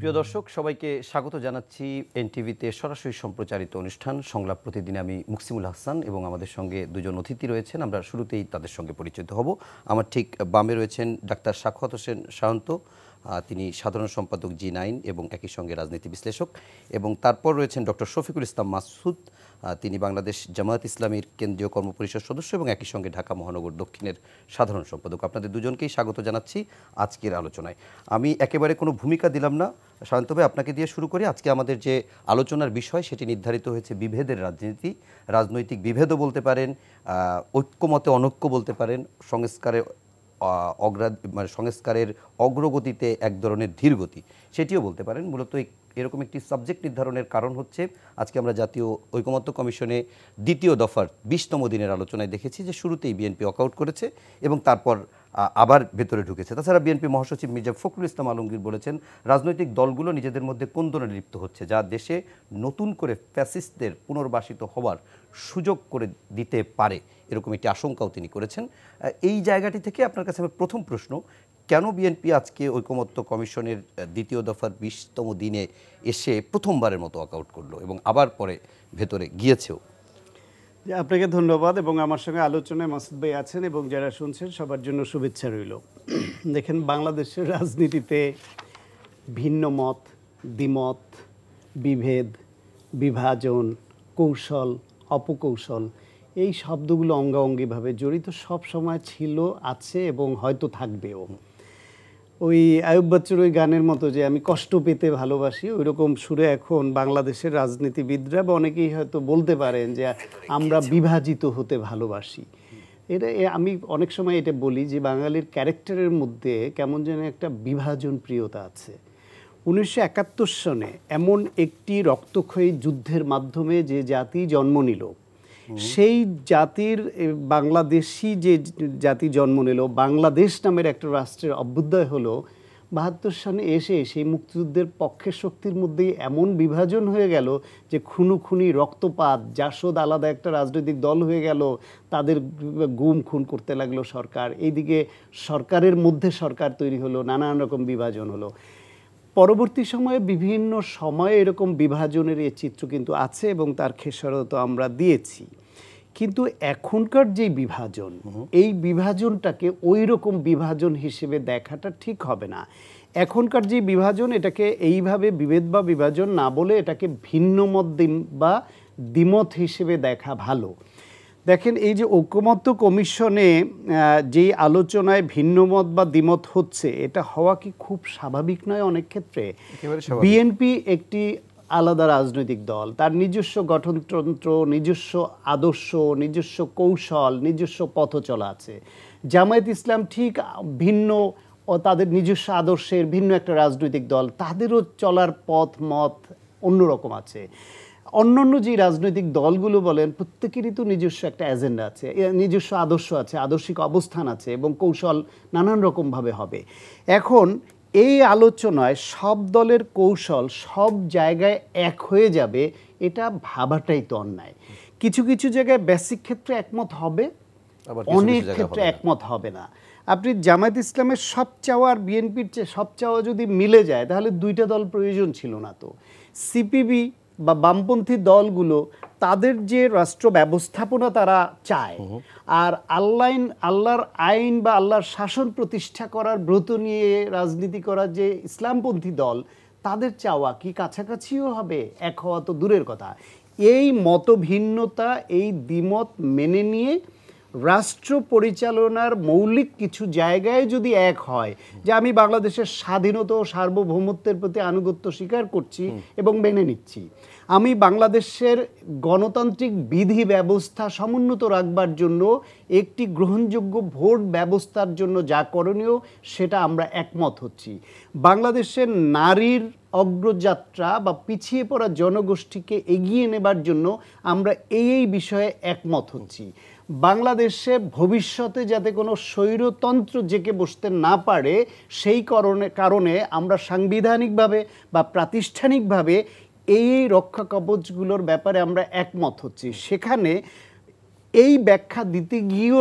প্রিয় দর্শক সবাইকে স্বাগত জানাচ্ছি এনটিভিতে সরাসরি সম্প্রচারিত অনুষ্ঠান সংলাপ প্রতিদিন। আমি মুকসিমুল হাসান এবং আমাদের সঙ্গে দুজন অতিথি রয়েছেন। আমরা শুরুতেই তাদের সঙ্গে পরিচিত হব। আমার ঠিক বামে রয়েছেন ডাক্তার সাখাওয়াত হোসেন শান্ত, তিনি সাধারণ সম্পাদক জি9 এবং একই সঙ্গে রাজনীতি বিশ্লেষক। এবং তারপর রয়েছেন ডক্টর শফিকুল ইসলাম মাসুদ, তিনি বাংলাদেশ জামায়াত ইসলামীর কেন্দ্রীয় কর্মপরিষদ সদস্য এবং একই সঙ্গে ঢাকা মহানগর দক্ষিণের সাধারণ সম্পাদক। আপনাদের দুজনকেই স্বাগত জানাচ্ছি আজকের আলোচনায়। আমি একেবারে কোনো ভূমিকা দিলাম না, শান্ত ভাই আপনাকে দিয়ে শুরু করি। আজকে আমাদের যে আলোচনার বিষয় সেটি নির্ধারিত হয়েছে বিভেদের রাজনীতি, রাজনৈতিক বিভেদও বলতে পারেন, ঐক্যমতে অনৈক্য বলতে পারেন, সংস্কারের অগ্রগতিতে এক ধরনের ধীরগতি সেটিও বলতে পারেন। মূলত এরকম একটি সাবজেক্ট নির্ধারণের কারণ হচ্ছে আজকে আমরা জাতীয় ঐকমত্য কমিশনে দ্বিতীয় দফার 20তম দিনের আলোচনায় দেখেছি যে শুরুতেই বিএনপি ওয়াকআউট করেছে এবং তারপর আবার ভেতরে ঢুকেছে। তাছাড়া বিএনপি মহাসচিব মির্জা ফখরুল ইসলাম আলমগীর বলেছেন রাজনৈতিক দলগুলো নিজেদের মধ্যে কোন্দলে লিপ্ত হচ্ছে, যা দেশে নতুন করে ফ্যাসিস্টদের পুনর্বাসিত হওয়ার সুযোগ করে দিতে পারে, এরকম একটি আশঙ্কাও তিনি করেছেন। এই জায়গাটি থেকে আপনার কাছে আমার প্রথম প্রশ্ন, কেন বিএনপি আজকে ঐকমত্য কমিশনের দ্বিতীয় দফার 20তম দিনে এসে প্রথমবারের মতো ওয়াকআউট করলো এবং আবার পরে ভেতরে গিয়েছেও? আপনাকে ধন্যবাদ এবং আমার সঙ্গে আলোচনায় মাসুদ ভাই আছেন এবং যারা শুনছেন সবার জন্য শুভেচ্ছা রইল। দেখেন, বাংলাদেশের রাজনীতিতে ভিন্ন মত, দ্বিমত, বিভেদ, বিভাজন, কৌশল, অপকৌশল, এই শব্দগুলো অঙ্গাঅঙ্গিভাবে জড়িত সব সময় ছিল, আছে এবং হয়তো থাকবেও। ওই আয়ুব বাচ্চুর ওই গানের মতো যে আমি কষ্ট পেতে ভালোবাসি, ওই রকম সুরে এখন বাংলাদেশের রাজনীতিবিদরা বা অনেকেই হয়তো বলতে পারেন যে আমরা বিভাজিত হতে ভালোবাসি। এটা আমি অনেক সময় এটা বলি যে বাঙালির ক্যারেক্টারের মধ্যে কেমন যেন একটা বিভাজন প্রিয়তা আছে। 1971 সনে এমন একটি রক্তক্ষয়ী যুদ্ধের মাধ্যমে যে জাতি জন্ম নিল, সেই জাতির বাংলাদেশি যে জাতি জন্ম নিল, বাংলাদেশ নামের একটা রাষ্ট্রের অভ্যুদয় হলো 72 সনে এসে সেই মুক্তিযুদ্ধের পক্ষের শক্তির মধ্যেই এমন বিভাজন হয়ে গেল যে খুনোখুনি, রক্তপাত, জাসদ আলাদা একটা রাজনৈতিক দল হয়ে গেল, তাদের গুম খুন করতে লাগলো সরকার, এইদিকে সরকারের মধ্যে সরকার তৈরি হলো, নানান রকম বিভাজন হলো। পরবর্তী সময়ে বিভিন্ন সময়ে এরকম বিভাজনের এই চিত্র কিন্তু আছে এবং তার খেসারত আমরা দিয়েছি। কিন্তু এখনকার যে বিভাজন, এই বিভাজনটাকে ওই রকম বিভাজন হিসেবে দেখাটা ঠিক হবে না। এখনকার যে বিভাজন, এটাকে এইভাবে বিভেদ বা বিভাজন না বলে এটাকে ভিন্নমত বা দ্বিমত হিসেবে দেখা ভালো। দেখেন, এই যে ঐকমত্য কমিশনে যেই আলোচনায় ভিন্নমত বা দ্বিমত হচ্ছে, এটা হওয়া কি খুব স্বাভাবিক নয়? অনেক ক্ষেত্রে বিএনপি একটি আলাদা রাজনৈতিক দল, তার নিজস্ব গঠনতন্ত্র, নিজস্ব আদর্শ, নিজস্ব কৌশল, নিজস্ব পথ চলা আছে। জামায়াত ইসলাম ঠিক ভিন্ন ও তাদের নিজস্ব আদর্শের ভিন্ন একটা রাজনৈতিক দল, তাদেরও চলার পথ মত অন্যরকম আছে। অন্যান্য যে রাজনৈতিক দলগুলো বলেন, প্রত্যেকেরই তো নিজস্ব একটা এজেন্ডা আছে, নিজস্ব আদর্শ আছে, আদর্শিক অবস্থান আছে এবং কৌশল নানান রকমভাবে হবে। এখন এই আলোচনায় সব দলের কৌশল সব জায়গায় এক হয়ে যাবে, এটা ভাবাটাই তো অন্যায়। কিছু কিছু জায়গায় বেসিক ক্ষেত্রে একমত হবে, অনেক ক্ষেত্রে একমত হবে না। আপনি জামায়াত ইসলামের সব চাওয়া আর বিএনপির সব চাওয়া যদি মিলে যায়, তাহলে দুইটা দল প্রয়োজন ছিল না। তো সিপিবি বা বামপন্থী দলগুলো তাদের যে রাষ্ট্র ব্যবস্থাপনা তারা চায়, আর আল্লাহর আইন বা আল্লাহর শাসন প্রতিষ্ঠা করার ব্রত নিয়ে রাজনীতি করার যে ইসলামপন্থী দল, তাদের চাওয়া কি কাছাকাছিও হবে? এক হওয়া তো দূরের কথা। এই মতভিন্নতা, এই দ্বিমত মেনে নিয়ে রাষ্ট্র পরিচালনার মৌলিক কিছু জায়গায় যদি এক হয়, যে আমি বাংলাদেশের স্বাধীনতা ও সার্বভৌমত্বের প্রতি আনুগত্য স্বীকার করছি এবং মেনে নিচ্ছি, আমি বাংলাদেশের গণতান্ত্রিক বিধি ব্যবস্থা সমুন্নত রাখবার জন্য একটি গ্রহণযোগ্য ভোট ব্যবস্থার জন্য যা করণীয় সেটা আমরা একমত হচ্ছি, বাংলাদেশের নারীর অগ্রযাত্রা বা পিছিয়ে পড়া জনগোষ্ঠীকে এগিয়ে নেবার জন্য আমরা এই বিষয়ে একমত হচ্ছি, বাংলাদেশে ভবিষ্যতে যাতে কোনো স্বৈরতন্ত্র জেকে বসতে না পারে সেই কারণে আমরা সাংবিধানিকভাবে বা প্রাতিষ্ঠানিকভাবে এই রক্ষা কবচগুলোর ব্যাপারে আমরা একমত হচ্ছি। সেখানে এই ব্যাখ্যা দিতে গিয়েও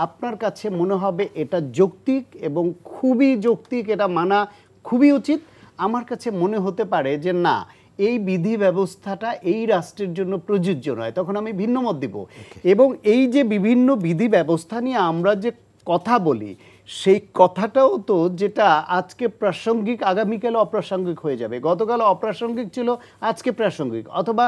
আপনার কাছে মনে হবে এটা যৌক্তিক এবং খুবই যৌক্তিক, এটা মানা খুবই উচিত। আমার কাছে মনে হতে পারে যে না, এই বিধি ব্যবস্থাটা এই রাষ্ট্রের জন্য প্রযোজ্য নয়, তখন আমি ভিন্ন মত দিব। এবং এই যে বিভিন্ন বিধি ব্যবস্থা নিয়ে আমরা যে কথা বলি, সেই কথাটাও তো যেটা আজকে প্রাসঙ্গিক আগামীকাল অপ্রাসঙ্গিক হয়ে যাবে, গতকাল অপ্রাসঙ্গিক ছিল আজকে প্রাসঙ্গিক, অথবা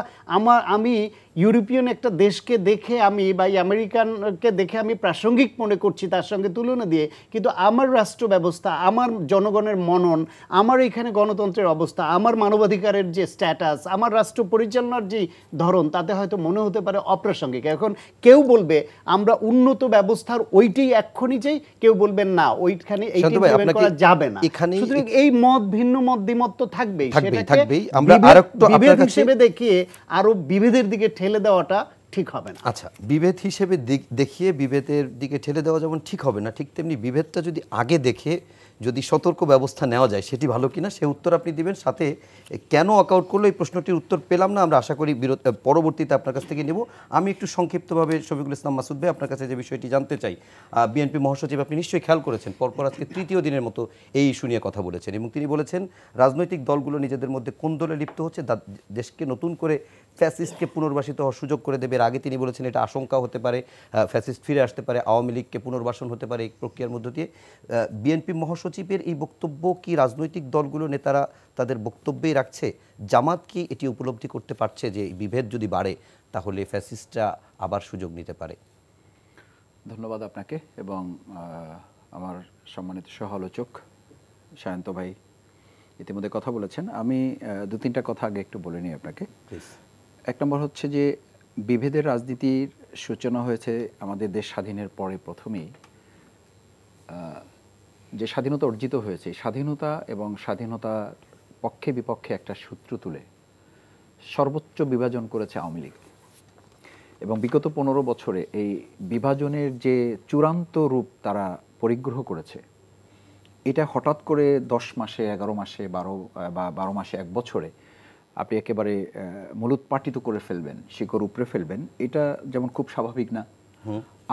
আমি ইউরোপিয়ান একটা দেশকে দেখে আমি বা আমেরিকানকে দেখে আমি প্রাসঙ্গিক মনে করছি তার সঙ্গে তুলনা দিয়ে, কিন্তু আমার রাষ্ট্র ব্যবস্থা, আমার জনগণের মনন, আমার এখানে গণতন্ত্রের অবস্থা, আমার মানবাধিকারের যে স্ট্যাটাস, আমার রাষ্ট্র পরিচালনার যে ধরন, তাতে হয়তো মনে হতে পারে অপ্রাসঙ্গিক। এখন কেউ বলবে আমরা উন্নত ব্যবস্থার ওইটাই এক্ষুনি চাই, কেউ বলবেন না ওইখানে এইটা ইমপ্লিমেন্ট করা যাবে না। সুতরাং এই মত, ভিন্ন মত, দ্বিমত তো থাকবেই, থাকবেই। আমরা আরেকটু বিভেদ হিসেবে দেখিয়ে আরো বিভেদের দিকে ঠেলে দেওয়াটা ঠিক হবে না। আচ্ছা, বিভেদ হিসেবে দেখিয়ে বিভেদের দিকে ঠেলে দেওয়া যেমন ঠিক হবে না, ঠিক তেমনি বিভেদটা যদি আগে দেখে যদি সতর্ক ব্যবস্থা নেওয়া যায় সেটি ভালো কিনা সে উত্তর আপনি দিবেন। সাথে কেন ওয়াকআউট করলো এই প্রশ্নটির উত্তর পেলাম না, আমরা আশা করি পরবর্তীতে আপনার কাছ থেকে নেব। আমি একটু সংক্ষিপ্তভাবে শফিকুল ইসলাম মাসুদ ভাই আপনার কাছে যে বিষয়টি জানতে চাই, বিএনপি মহাসচিব আপনি নিশ্চয়ই খেয়াল করেছেন পরপর আজকে তৃতীয় দিনের মতো এই ইস্যু নিয়ে কথা বলেছেন এবং তিনি বলেছেন রাজনৈতিক দলগুলো নিজেদের মধ্যে কোন্দলে লিপ্ত হচ্ছে, দেশকে নতুন করে ফ্যাসিস্টকে পুনর্বাসিত হওয়ার সুযোগ করে দেবে। এর আগে তিনি বলেছেন এটা আশঙ্কা হতে পারে, ফ্যাসিস্ট ফিরে আসতে পারে, আওয়ামী লীগকে পুনর্বাসন হতে পারে এই প্রক্রিয়ার মধ্য দিয়ে। বিএনপি মহাসচিবের এই বক্তব্য কি রাজনৈতিক দলগুলো নেতারা তাদের বক্তব্যেই রাখছে? জামাত কি এটি উপলব্ধি করতে পারছে যে বিভেদ যদি বাড়ে তাহলে ফ্যাসিস্টরা আবার সুযোগ নিতে পারে? ধন্যবাদ আপনাকে এবং আমার সম্মানিত সহ আলোচক সায়ন্ত ভাই ইতিমধ্যে কথা বলেছেন। আমি দু তিনটা কথা আগে একটু বলে নিই আপনাকে। এক নম্বর হচ্ছে যে বিভেদের রাজনীতির সূচনা হয়েছে আমাদের দেশ স্বাধীনের পরে প্রথমেই। যে স্বাধীনতা অর্জিত হয়েছে, স্বাধীনতা এবং স্বাধীনতার পক্ষে বিপক্ষে একটা সূত্র তুলে সর্বোচ্চ বিভাজন করেছে আওয়ামী লীগ এবং বিগত ১৫ বছরে এই বিভাজনের যে চূড়ান্ত রূপ তারা পরিগ্রহ করেছে, এটা হঠাৎ করে 10 মাসে, 11 মাসে, 12 মাসে, 1 বছরে আপনি একেবারে মূলোৎপাটিত করে ফেলবেন, শিকড় উপড়ে ফেলবেন, এটা যেমন খুব স্বাভাবিক না।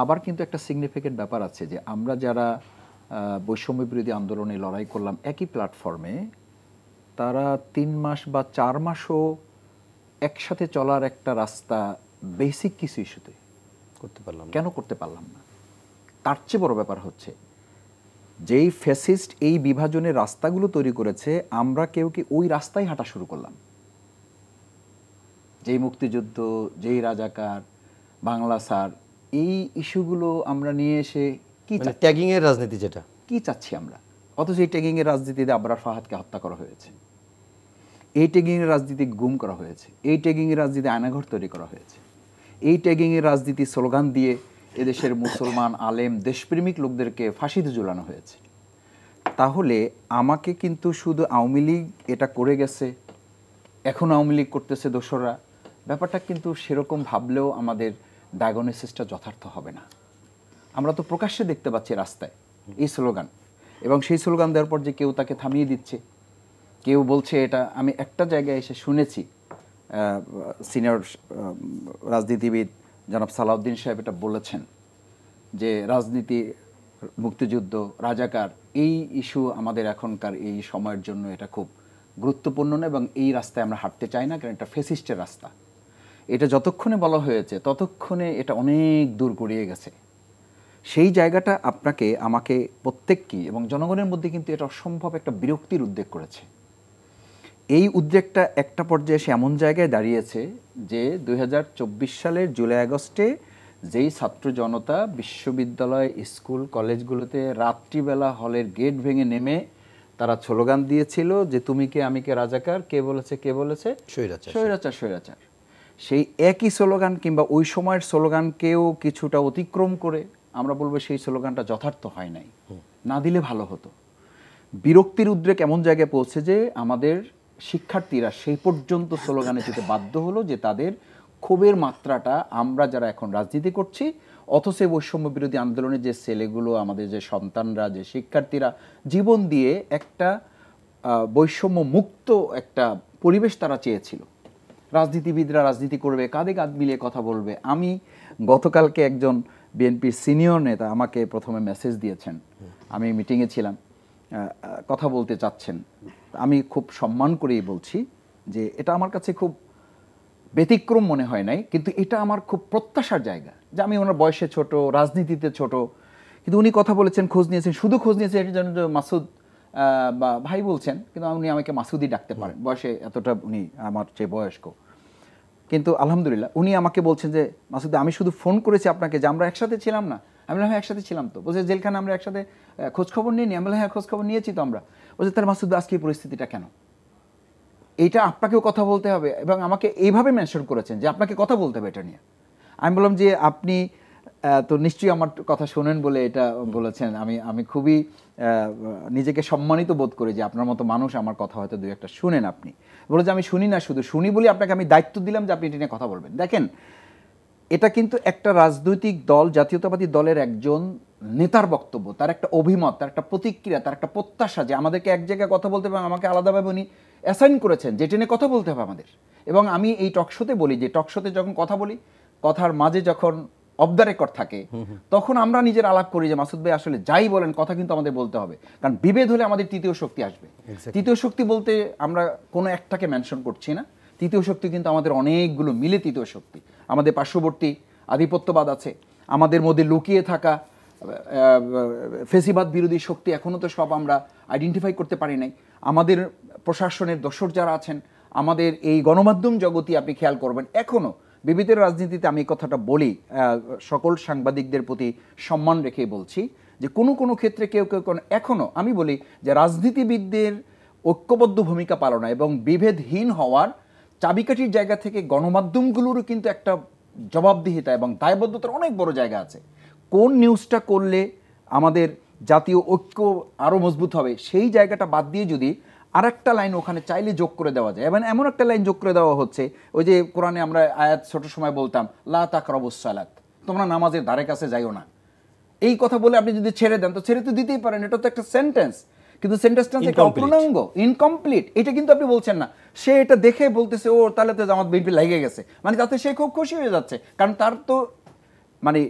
আবার কিন্তু একটা সিগনিফিকেন্ট ব্যাপার আছে যে আমরা যারা বৈষম্য বিরোধী আন্দোলনে লড়াই করলাম একই প্ল্যাটফর্মে, তারা 3 মাস বা 4 মাসও একসাথে চলার একটা রাস্তা বেসিক কিছু ইস্যুতে করতে পারলাম, কেন করতে পারলাম না? তার চেয়ে বড় ব্যাপার হচ্ছে যেই ফ্যাসিস্ট এই বিভাজনের রাস্তাগুলো তৈরি করেছে, আমরা কেউ কি ওই রাস্তায় হাঁটা শুরু করলাম। যেই মুক্তিযুদ্ধ, যেই রাজাকার, বাংলা স্যার, এই ইস্যুগুলো আমরা নিয়ে এসে কি ট্যাগিং এর রাজনীতি, যেটা কি চাচ্ছি আমরা, অথচ এই ট্যাগিং এর রাজনীতিতে আবরার ফাহাদকে হত্যা করা হয়েছে, এই ট্যাগিং এর রাজনীতি গুম করা হয়েছে, এই ট্যাগিং এর রাজনীতি আয়নাঘর তৈরি করা হয়েছে, এই ট্যাগিং এর রাজনীতি স্লোগান দিয়ে এদেশের মুসলমান আলেম দেশপ্রেমিক লোকদেরকে ফাঁসিতে ঝুলানো হয়েছে। তাহলে আমাকে কিন্তু শুধু আওয়ামী লীগ এটা করে গেছে, এখন আওয়ামী লীগ করতেছে দোসররা, ব্যাপারটা কিন্তু সেরকম ভাবলেও আমাদের ডায়াগনোসিসটা যথার্থ হবে না। আমরা তো প্রকাশ্যে দেখতে পাচ্ছি রাস্তায় এই স্লোগান, এবং সেই স্লোগান দেওয়ার পর যে কেউ তাকে থামিয়ে দিচ্ছে, কেউ বলছে এটা। আমি একটা জায়গায় এসে শুনেছি সিনিয়র রাজনীতিবিদ জনাব সালাউদ্দিন সাহেব এটা বলেছেন যে রাজনীতি, মুক্তিযুদ্ধ, রাজাকার, এই ইস্যু আমাদের এখনকার এই সময়ের জন্য এটা খুব গুরুত্বপূর্ণ না এবং এই রাস্তায় আমরা হাঁটতে চাই না, কারণ এটা ফ্যাসিস্টের রাস্তা। এটা যতক্ষণে বলা হয়েছে ততক্ষণে এটা অনেক দূর গড়িয়ে গেছে। সেই জায়গাটা আপনাকে, আমাকে, প্রত্যেককেই এবং জনগণের মধ্যে কিন্তু এটা অসম্ভব একটা বিরক্তির উদ্রেক করেছে। এই উদ্রেকটা একটা পর্যায়ে এসে এমন জায়গায় দাঁড়িয়েছে যে 2024 সালের জুলাই আগস্টে যেই ছাত্র জনতা বিশ্ববিদ্যালয়, স্কুল, কলেজগুলোতে রাত্রিবেলা হলের গেট ভেঙে নেমে তারা স্লোগান দিয়েছিল যে তুমি কে, আমি কে, রাজাকার, কে বলেছে, কে বলেছে, স্বৈরাচার, স্বৈরাচার, স্বৈরাচার, সেই একই স্লোগান কিংবা ওই সময়ের স্লোগানকেও কিছুটা অতিক্রম করে আমরা বলবো সেই স্লোগানটা যথার্থ হয় নাই, না দিলে ভালো হতো। বিরক্তির উদ্রেক এমন জায়গায় পৌঁছে যে আমাদের শিক্ষার্থীরা সেই পর্যন্ত স্লোগানে যেতে বাধ্য হলো যে তাদের ক্ষোভের মাত্রাটা, আমরা যারা এখন রাজনীতি করছি অথচ বৈষম্য বিরোধী আন্দোলনের যে ছেলেগুলো, আমাদের যে সন্তানরা, যে শিক্ষার্থীরা জীবন দিয়ে একটা বৈষম্য মুক্ত একটা পরিবেশ তারা চেয়েছিল, রাজনীতিবিদরা রাজনীতি করবে, কাঁধে কাঁধ মিলিয়ে কথা বলবে। আমি গতকালকে একজন বিএনপির সিনিয়র নেতা আমাকে প্রথমে মেসেজ দিয়েছেন, আমি মিটিংয়ে ছিলাম, কথা বলতে চাচ্ছেন, আমি খুব সম্মান করেই বলছি যে এটা আমার কাছে খুব ব্যতিক্রম মনে হয় নাই, কিন্তু এটা আমার খুব প্রত্যাশার জায়গা যে আমি ওনার বয়সে ছোট, রাজনীতিতে ছোট, কিন্তু উনি কথা বলেছেন, খোঁজ নিয়েছেন, শুধু খোঁজ নিয়েছেন এটার জন্য যে মাসুদ বা ভাই বলছেন, কিন্তু উনি আমাকে মাসুদই ডাকতে পারেন, বয়সে এতটা উনি আমার চেয়ে বয়স্ক। কিন্তু আলহামদুলিল্লাহ উনি আমাকে বলছেন যে মাসুদ আমি শুধু ফোন করেছি আপনাকে, যে আমরা একসাথে ছিলাম না। আমি বললাম হ্যাঁ একসাথে ছিলাম তো। বলছে জেলখানে আমরা একসাথে খোঁজখবর নিয়ে নিই। আমি বললাম হ্যাঁ খোঁজখবর নিয়েছি তো আমরা। বলছে তাহলে মাসুদ আজকে এই পরিস্থিতিটা কেন? এইটা আপনাকেও কথা বলতে হবে, এবং আমাকে এইভাবে মেনশন করেছেন যে আপনাকে কথা বলতে হবে এটা নিয়ে। আমি বললাম যে আপনি তো নিশ্চয়ই আমার কথা শোনেন বলে এটা বলেছেন। আমি খুবই নিজেকে সম্মানিত বোধ করি যে আপনার মতো মানুষ আমার কথা হয়তো দুই একটা শুনেন। আপনি বলে যে আমি শুনি না, শুধু শুনি বলে আপনাকে আমি দায়িত্ব দিলাম যে আপনি এটা নিয়ে কথা বলবেন। দেখেন, এটা কিন্তু একটা রাজনৈতিক দল, জাতীয়তাবাদী দলের একজন নেতার বক্তব্য, তার একটা অভিমত, তার একটা প্রতিক্রিয়া, তার একটা প্রত্যাশা যে আমাদেরকে এক জায়গায় কথা বলতে হবে, আমাকে আলাদাভাবে উনি অ্যাসাইন করেছেন যে এটা নিয়ে কথা বলতে হবে আমাদের। এবং আমি এই টকশোতে বলি যে টকশোতে যখন কথা বলি, কথার মাঝে যখন অফ দ্য রেকর্ড থাকে, তখন আমরা নিজের আলাপ করি যে মাসুদ ভাই আসলে যাই বলেন কথা কিন্তু আমাদের বলতে হবে, কারণ বিভেদ হলে আমাদের তৃতীয় শক্তি আসবে। তৃতীয় শক্তি বলতে আমরা কোনো একটাকে মেনশন করছি না, তৃতীয় শক্তি কিন্তু আমাদের অনেকগুলো মিলে তৃতীয় শক্তি। আমাদের পার্শ্ববর্তী আধিপত্যবাদ আছে, আমাদের মধ্যে লুকিয়ে থাকা ফেসিবাদ বিরোধী শক্তি এখনও তো সব আমরা আইডেন্টিফাই করতে পারি নাই, আমাদের প্রশাসনের দোসর যারা আছেন, আমাদের এই গণমাধ্যম জগতই আপনি খেয়াল করবেন এখনও বিবিধের রাজনীতিতে। আমি এই কথাটা বলি সকল সাংবাদিকদের প্রতি সম্মান রেখেই বলছি যে কোনো কোনো ক্ষেত্রে কেউ কেউ এখনও আমি বলি যে রাজনীতিবিদদের ঐক্যবদ্ধ ভূমিকা পালনা এবং বিভেদহীন হওয়ার চাবিকাঠির জায়গা থেকে গণমাধ্যমগুলোরও কিন্তু একটা জবাবদিহিতা এবং দায়বদ্ধতার অনেক বড় জায়গা আছে। কোন নিউজটা করলে আমাদের জাতীয় ঐক্য আরও মজবুত হবে, সেই জায়গাটা বাদ দিয়ে যদি আরেকটা লাইন ওখানে চাইলে যোগ করে দেওয়া যায়, এবং এমন একটা লাইন যোগ করে দেওয়া হচ্ছে, ওই যে কোরআনে আমরা আয়াত ছোট সময় বলতাম লা তাকরাবুস সালাত, তোমরা নামাজের ধারে কাছে যাইও না। এই কথা বলে আপনি যদি ছেড়ে দেন, তো ছেড়ে তো দিতেই পারেন, এটা তো একটা সেন্টেন্স, কিন্তু সেন্টেন্সটা একটা অপূর্ণাঙ্গ, ইনকমপ্লিট। এটা কিন্তু আপনি বলছেন না, সে এটা দেখে বলতেছে ও তাহলে তো জামাত বিএনপি লেগে গেছে, মানে তাতে সে খুব খুশি হয়ে যাচ্ছে, কারণ তার তো মানে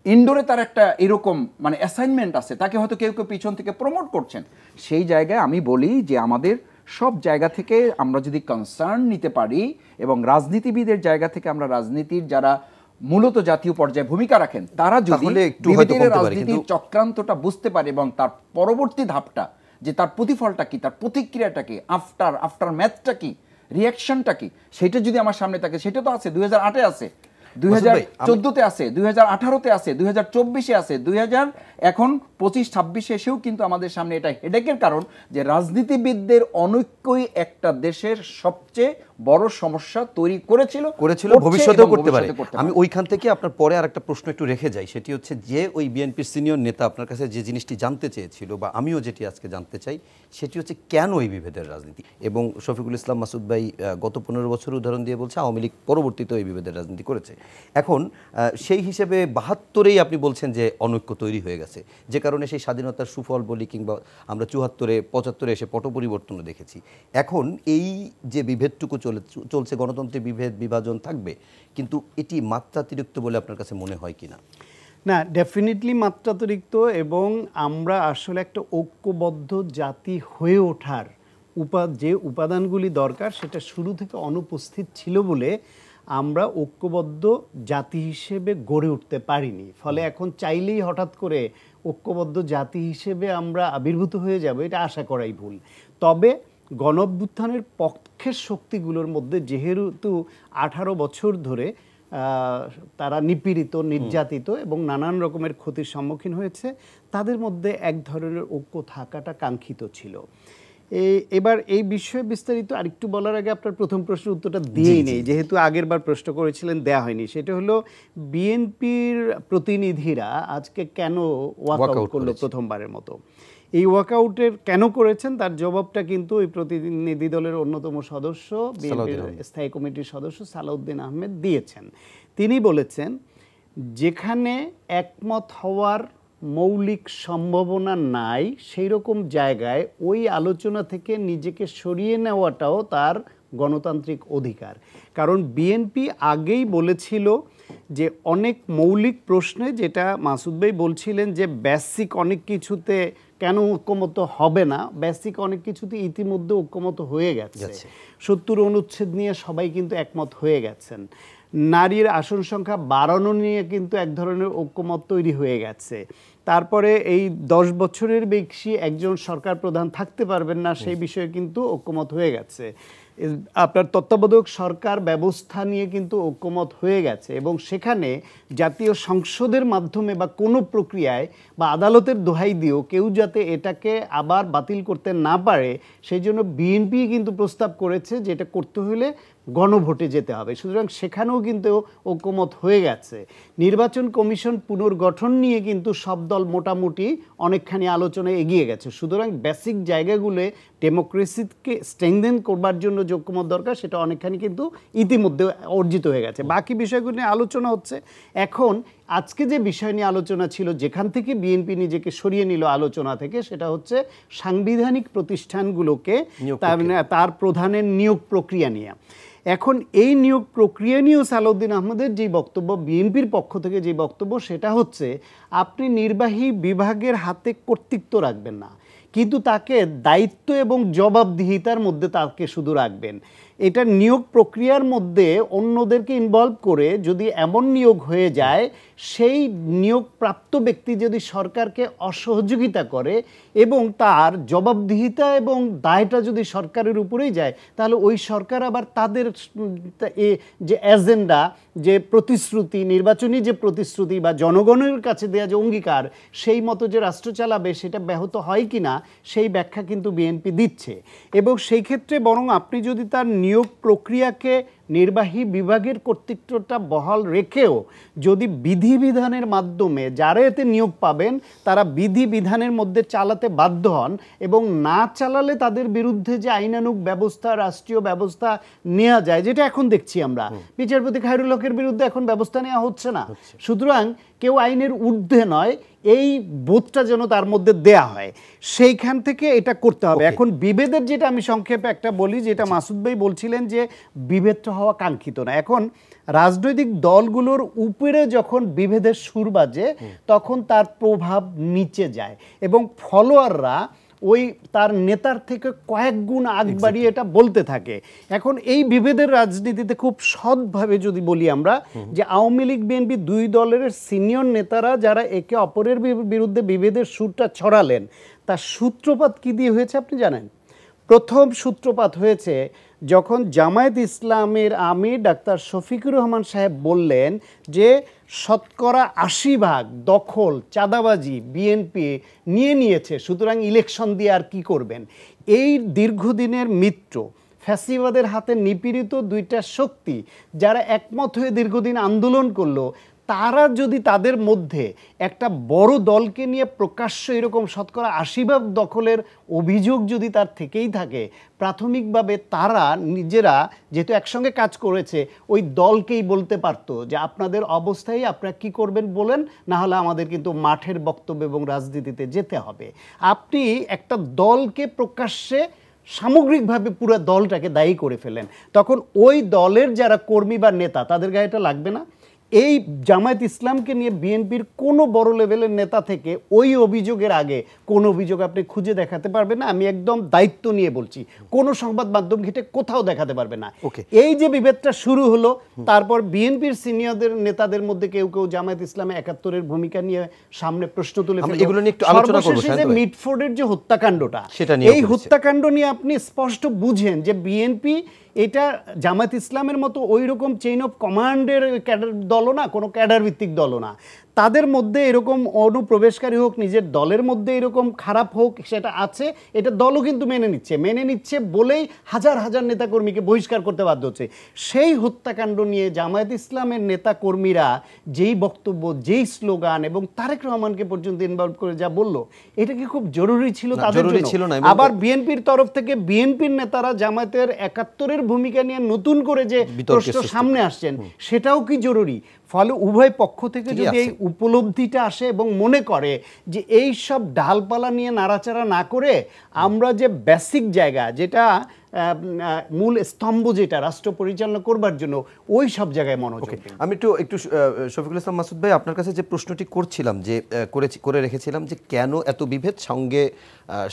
ইনডোরে তার একটা এরকম মানে অ্যাসাইনমেন্ট আছে, তাকে হয়তো কেউ কেউ পিছন থেকে প্রমোট করছেন। সেই জায়গায় আমি বলি যে আমাদের সব জায়গা থেকে আমরা যদি কনসার্ন নিতে পারি, এবং রাজনীতিবিদের জায়গা থেকে আমরা রাজনীতির যারা মূলত জাতীয় পর্যায়ে ভূমিকা রাখেন তারা যদি রাজনীতির চক্রান্তটা বুঝতে পারে এবং তার পরবর্তী ধাপটা যে তার প্রতিফলটা কি, তার প্রতিক্রিয়াটা কি, আফটার ম্যাথটা কি, রিয়াকশনটা কি, সেটা যদি আমার সামনে থাকে, সেটা তো আছে 2008-এ আছে, 2014-তে আছে, 2018-তে আছে, 2024-এ আছে, এখন 25-26-এ এসেও কিন্তু আমাদের সামনে এটা হেডেকের কারণ যে রাজনীতিবিদদের অনৈক্যই একটা দেশের সবচেয়ে বড় সমস্যা তৈরি করেছিল, ভবিষ্যতেও করতে পারে। আমি ওইখান থেকে আপনার পরে আর একটা প্রশ্ন একটু রেখে যাই, সেটি হচ্ছে যে ওই বিএনপির সিনিয়র নেতা আপনার কাছে যে জিনিসটি জানতে চেয়েছিল, বা আমিও যেটি আজকে জানতে চাই, সেটি হচ্ছে কেন এই বিভেদের রাজনীতি। এবং শফিকুল ইসলাম মাসুদ ভাই গত 15 বছর উদাহরণ দিয়ে বলছে আওয়ামী লীগ পরবর্তীতে এই বিভেদের রাজনীতি করেছে। এখন সেই হিসেবে 72-এই আপনি বলছেন যে অনৈক্য তৈরি হয়ে গেছে, যে কারণে সেই স্বাধীনতার সুফল বলি, কিংবা আমরা 74-এ 75-এ এসে পট পরিবর্তনও দেখেছি। এখন এই যে বিভেদটুকু চলছে, গণতন্ত্রের বিভেদ বিভাজন থাকবে, কিন্তু এটি মাত্রাতিরিক্ত বলে আপনার কাছে মনে হয় কিনা? না, ডেফিনেটলি মাত্রাতিরিক্ত, এবং আমরা আসলে একটা ঐক্যবদ্ধ জাতি হয়ে ওঠার যে উপাদানগুলি দরকার সেটা শুরু থেকে অনুপস্থিত ছিল বলে আমরা ঐক্যবদ্ধ জাতি হিসেবে গড়ে উঠতে পারিনি। ফলে এখন চাইলেই হঠাৎ করে ঐক্যবদ্ধ জাতি হিসেবে আমরা আবির্ভূত হয়ে যাব, এটা আশা করাই ভুল। তবে গণঅভ্যুত্থানের পক্ষের শক্তিগুলোর মধ্যে যেহেতু 18 বছর ধরে তারা নিপীড়িত, নির্যাতিত এবং নানান রকমের ক্ষতির সম্মুখীন হয়েছে, তাদের মধ্যে এক ধরনের ঐক্য থাকাটা কাঙ্ক্ষিত ছিল। এবার এই বিষয়ে বিস্তারিত আরেকটু বলার আগে আপনার প্রথম প্রশ্নের উত্তরটা দিয়েই নেই, যেহেতু আগের বার প্রশ্ন করেছিলেন, দেয়া হয়নি। সেটা হলো বিএনপির প্রতিনিধিরা আজকে কেন ওয়াকআউট করলো প্রথমবারের মতো। এই ওয়াকআউটের কেন করেছেন তার জবাবটা কিন্তু ওই প্রতিনিধি দলের অন্যতম সদস্য, বিএনপির স্থায়ী কমিটির সদস্য সালাউদ্দিন আহমেদ দিয়েছেন। তিনি বলেছেন যেখানে একমত হওয়ার মৌলিক সম্ভাবনা নাই, সেই রকম জায়গায় ওই আলোচনা থেকে নিজেকে সরিয়ে নেওয়াটাও তার গণতান্ত্রিক অধিকার। কারণ বিএনপি আগেই বলেছিল যে অনেক মৌলিক প্রশ্নে, যেটা মাসুদ ভাই বলছিলেন যে বেসিক অনেক কিছুতে কেন ঐক্যমত হবে না, বেসিক অনেক কিছুতে ইতিমধ্যে ঐক্যমত হয়ে গেছে। 70 অনুচ্ছেদ নিয়ে সবাই কিন্তু একমত হয়ে গেছেন। নারীর আসন সংখ্যা বাড়ানো নিয়ে কিন্তু এক ধরনের ঐক্যমত তৈরি হয়ে গেছে। তারপরে এই 10 বছরের বেশি একজন সরকার প্রধান থাকতে পারবেন না সেই বিষয়ে কিন্তু ঐক্যমত হয়ে গেছে। আপনার তত্ত্বাবধায়ক সরকার ব্যবস্থা নিয়ে কিন্তু ঐক্যমত হয়ে গেছে এবং সেখানে জাতীয় সংসদের মাধ্যমে বা কোনো প্রক্রিয়ায় বা আদালতের দোহাই দিয়েও কেউ যাতে এটাকে আবার বাতিল করতে না পারে সেই জন্য বিএনপি কিন্তু প্রস্তাব করেছে যে এটা করতে হলে গণভোটে যেতে হবে। সুতরাং সেখানেও কিন্তু ঐক্যমত হয়ে গেছে। নির্বাচন কমিশন পুনর্গঠন নিয়ে কিন্তু সব দল মোটামুটি অনেকখানি আলোচনায় এগিয়ে গেছে। সুতরাং বেসিক জায়গাগুলো ডেমোক্রেসিকে স্ট্রেংথেন করবার জন্য যে ঐক্যমত দরকার সেটা অনেকখানি কিন্তু ইতিমধ্যে অর্জিত হয়ে গেছে। বাকি বিষয়গুলো নিয়ে আলোচনা হচ্ছে। এখন আজকে যে বিষয় নিয়ে আলোচনা ছিল, যেখান থেকে বিএনপি নিজেকে সরিয়ে নিল আলোচনা থেকে, সেটা হচ্ছে সাংবিধানিক প্রতিষ্ঠানগুলোকে তার প্রধানের নিয়োগ প্রক্রিয়া নিয়ে। এখন এই নিয়োগ প্রক্রিয়া নিয়েও সালাউদ্দিন আহমেদের যে বক্তব্য, বিএনপির পক্ষ থেকে যে বক্তব্য, সেটা হচ্ছে আপনি নির্বাহী বিভাগের হাতে কর্তৃত্ব রাখবেন না, কিন্তু তাকে দায়িত্ব এবং জবাবদিহিতার মধ্যে তাকে শুধু রাখবেন। এটা নিয়োগ প্রক্রিয়ার মধ্যে অন্যদেরকে ইনভলভ করে যদি এমন নিয়োগ হয়ে যায়, সেই নিয়োগপ্রাপ্ত ব্যক্তি যদি সরকারকে অসহযোগিতা করে এবং তার জবাবদিহিতা এবং দায়টা যদি সরকারের উপরেই যায়, তাহলে ওই সরকার আবার তাদের যে এজেন্ডা, যে প্রতিশ্রুতি, নির্বাচনী যে প্রতিশ্রুতি বা জনগণের কাছে দেওয়া যে অঙ্গীকার, সেই মতো যে রাষ্ট্র চালাবে সেটা ব্যাহত হয় কি না সেই ব্যাখ্যা কিন্তু বিএনপি দিচ্ছে। এবং সেই ক্ষেত্রে বরং আপনি যদি তার নিয়োগ প্রক্রিয়াকে নির্বাহী বিভাগের কর্তৃত্বটা বহাল রেখেও যদি বিধিবিধানের মাধ্যমে যারা এতে নিয়োগ পাবেন তারা বিধিবিধানের মধ্যে চালাতে বাধ্য হন এবং না চালালে তাদের বিরুদ্ধে যে আইনানুগ ব্যবস্থা, রাষ্ট্রীয় ব্যবস্থা নেওয়া যায়, যেটা এখন দেখছি আমরা, বিচারপতি খায়রুল হকের বিরুদ্ধে এখন ব্যবস্থা নেওয়া হচ্ছে না। সুতরাং কেউ আইনের ঊর্ধ্বে নয়, এই বোধটা যেন তার মধ্যে দেয়া হয়, সেইখান থেকে এটা করতে হবে। এখন বিভেদের যেটা আমি সংক্ষেপে একটা বলি, যেটা মাসুদ ভাই বলছিলেন যে বিভেদটা হওয়া কাঙ্ক্ষিত না। এখন রাজনৈতিক দলগুলোর উপরে যখন বিভেদের সুর বাজে তখন তার প্রভাব নিচে যায় এবং ফলোয়াররা ওই তার নেতার থেকে কয়েক গুণ আগ বাড়িয়ে এটা বলতে থাকে। এখন এই বিভেদের রাজনীতিতে খুব সৎভাবে যদি বলি আমরা, যে আওয়ামী লীগ বিএনপি দুই দলের সিনিয়র নেতারা যারা একে অপরের বিরুদ্ধে বিভেদের সুরটা ছড়ালেন, তার সূত্রপাত কি দিয়ে হয়েছে আপনি জানেন? প্রথম সূত্রপাত হয়েছে যখন জামায়াত ইসলামের আমির ডাক্তার শফিকুর রহমান সাহেব বললেন যে 80% দখল, চাঁদাবাজি বিএনপি নিয়েছে, সুতরাং ইলেকশন দিয়ে আর কি করবেন। এই দীর্ঘদিনের মিত্র ফ্যাসিবাদের হাতে নিপীড়িত দুইটা শক্তি যারা একমত হয়ে দীর্ঘদিন আন্দোলন করলো, তারা যদি তাদের মধ্যে একটা বড় দলকে নিয়ে প্রকাশ্য এরকম 80% দখলের অভিযোগ যদি তার থেকেই থাকে, প্রাথমিকভাবে তারা নিজেরা যেহেতু একসঙ্গে কাজ করেছে ওই দলকেই বলতে পারতো যে আপনাদের অবস্থায় আপনারা কি করবেন বলেন, না হলে আমাদের কিন্তু মাঠের বক্তব্য এবং রাজনীতিতে যেতে হবে। আপনি একটা দলকে প্রকাশ্যে সামগ্রিকভাবে পুরো দলটাকে দায়ী করে ফেলেন, তখন ওই দলের যারা কর্মী বা নেতা তাদের গায়ে এটা লাগবে না। এই জামায়াত ইসলামকে নিয়ে বিএনপির কোনো বড় লেভেলের নেতা থেকে ওই অভিযোগের আগে কোন অভিযোগ আপনি খুঁজে দেখাতে পারবেন না। আমি একদম দায়িত্ব নিয়ে বলছি, কোনো সংবাদ মাধ্যম ঘেটে কোথাও দেখাতে পারবে না। এই যে বিভেদটা শুরু হলো, তারপর বিএনপির সিনিয়রদের নেতাদের মধ্যে কেউ কেউ জামায়াত ইসলামে 71-এর ভূমিকা নিয়ে সামনে প্রশ্ন তুলে ফেলে। সর্বশেষে যে মিটফোর্ডের যে হত্যাকাণ্ডটা, এই হত্যাকাণ্ড নিয়ে আপনি স্পষ্ট বুঝেন যে বিএনপি এটা জামায়াত ইসলামের মতো ওই রকম চেইন অফ কমান্ডের ক্যাডার দলও না, কোনো ক্যাডার ভিত্তিক দলও না। তাদের মধ্যে এরকম অনুপ্রবেশকারী হোক, নিজের দলের মধ্যে এরকম খারাপ হোক, সেটা আছে, এটা দলও কিন্তু মেনে নিচ্ছে বলেই হাজার হাজার নেতাকর্মীকে বহিষ্কার করতে বাধ্য হচ্ছে। সেই হত্যাকাণ্ড নিয়ে জামায়াত ইসলামের নেতাকর্মীরা যেই বক্তব্য, যেই স্লোগান এবং তারেক রহমানকে পর্যন্ত ইনভলভ করে যা বললো, এটা কি খুব জরুরি ছিল তাদের জন্য? আবার বিএনপির তরফ থেকে বিএনপির নেতারা জামায়াতের 71-এর ভূমিকা নিয়ে নতুন করে যে প্রশ্ন সামনে আসছেন, সেটাও কি জরুরি? ফলে উভয় পক্ষ থেকে যদি এই উপলব্ধিটা আসে এবং মনে করে যে এই সব ডালপালা নিয়ে নাড়াচাড়া না করে আমরা যে বেসিক জায়গা, যেটা মূল স্তম্ভ যেটা রাষ্ট্র পরিচালনা করবার জন্য ওই সব জায়গায় মনোযোগ দিন। আমি একটু শফিকুল ইসলাম মাসুদ ভাই আপনার কাছে যে প্রশ্নটি করছিলাম যে করে রেখেছিলাম যে কেন এত বিভেদ, সঙ্গে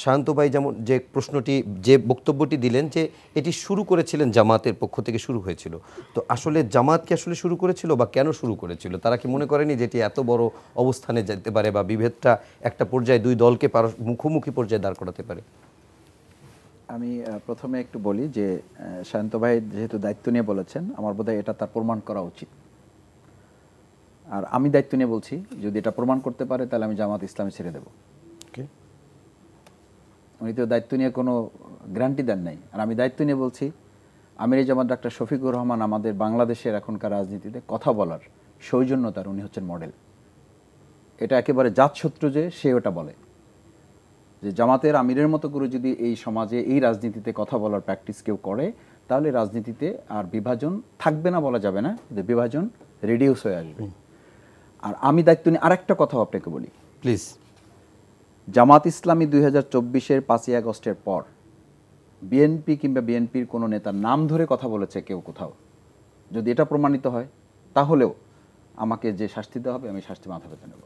শান্ত ভাই যেমন যে প্রশ্নটি যে বক্তব্যটি দিলেন যে এটি শুরু করেছিলেন জামাতের পক্ষ থেকে শুরু হয়েছিল, তো আসলে জামাত কি আসলে শুরু করেছিল বা কেন শুরু করেছিল? তারা কি মনে করেনি যেটি এত বড় অবস্থানে যেতে পারে বা বিভেদটা একটা পর্যায়ে দুই দলকে মুখোমুখি পর্যায়ে দাঁড় করাতে পারে? আমি প্রথমে একটু বলি যে শান্ত ভাই যেহেতু দায়িত্ব নিয়ে বলেছেন, আমার বোধহয় এটা তার প্রমাণ করা উচিত। আর আমি দায়িত্ব নিয়ে বলছি, যদি এটা প্রমাণ করতে পারে তাহলে আমি জামাত ইসলামী ছেড়ে দেব। উনি তো দায়িত্ব নিয়ে কোনো গ্যারান্টি দেন নাই। আর আমি দায়িত্ব নিয়ে বলছি, আমির জামাত ডাক্তার শফিকুর রহমান আমাদের বাংলাদেশের এখনকার রাজনীতিতে কথা বলার সৌজন্যতার উনি হচ্ছেন মডেল। এটা একেবারে জাতশত্রু যে সে ওটা বলে যে জামাতের আমিরের মতো করে যদি এই সমাজে এই রাজনীতিতে কথা বলার প্র্যাকটিস কেউ করে তাহলে রাজনীতিতে আর বিভাজন থাকবে না বলা যাবে না, যে বিভাজন রিডিউস হয়ে আসবে। আর আমি দায়িত্ব নিয়ে আরেকটা কথা আপনাকে বলি প্লিজ। জামাত ইসলামী 2024-এর 5ই আগস্টের পর বিএনপি কিংবা বিএনপির কোনো নেতার নাম ধরে কথা বলেছে কেউ কোথাও, যদি এটা প্রমাণিত হয় তাহলেও আমাকে যে শাস্তি দেওয়া হবে আমি শাস্তি মাথা পেতে নেব।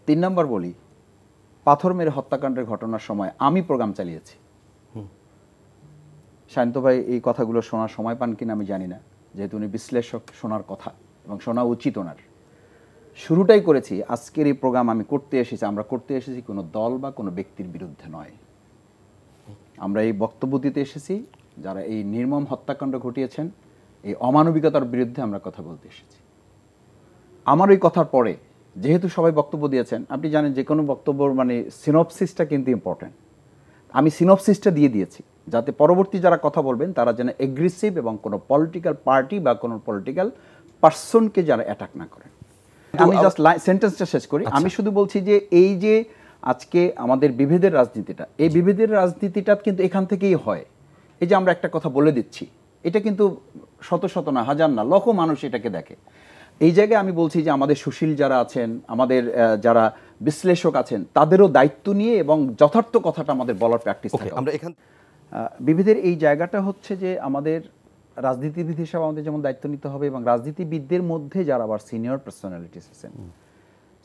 3 নম্বর বলি, পাথর মেরে হত্যাকাণ্ডের ঘটনার সময় আমি প্রোগ্রাম চালিয়েছি। শান্ত ভাই এই কথাগুলো শোনার সময় পান কিনা আমি জানি না, যেহেতু উনি বিশ্লেষক, শোনার কথা এবং শোনা উচিত ওনার। শুরুটাই করেছি, আজকের এই প্রোগ্রাম আমরা করতে এসেছি কোনো দল বা কোনো ব্যক্তির বিরুদ্ধে নয়। আমরা এই বক্তব্য দিতে এসেছি যারা এই নির্মম হত্যাকাণ্ড ঘটিয়েছেন, এই অমানবিকতার বিরুদ্ধে আমরা কথা বলতে এসেছি। আমার ওই কথার পরে যেহেতু সবাই বক্তব্য দিয়েছেন, আপনি জানেন যে কোনো বক্তব্যর মানে সিনপসিসটা কিন্তু ইম্পর্টেন্ট। আমি সিনপসিসটা দিয়ে দিয়েছি যাতে পরবর্তী যারা কথা বলবেন তারা যেন এগ্রেসিভ এবং কোনো পলিটিক্যাল পার্টি বা কোনো পলিটিক্যাল পার্সনকে যারা অ্যাটাক না করেন। আমি জাস্ট সেন্টেন্সটা শেষ করি। আমি শুধু বলছি যে এই যে আজকে আমাদের বিভেদের রাজনীতিটা, এই বিভেদের রাজনীতিটা কিন্তু এখান থেকেই হয়। এই যে আমরা একটা কথা বলে দিচ্ছি, এটা কিন্তু শত শত না, হাজার না, লক্ষ মানুষ এটাকে দেখে। এই জায়গায় আমি বলছি যে আমাদের সুশীল যারা আছেন, আমাদের যারা বিশ্লেষক আছেন, তাদেরও দায়িত্ব নিয়ে এবং যথার্থ কথাটা আমাদের বলার প্র্যাকটিস থাকে। আমরা এখান বিভেদের এই জায়গাটা হচ্ছে যে আমাদের রাজনীতিবিদ হিসাবে আমাদের যেমন দায়িত্ব নিতে হবে, এবং রাজনীতিবিদদের মধ্যে যারা আবার সিনিয়র পার্সোনালিটিস আছেন,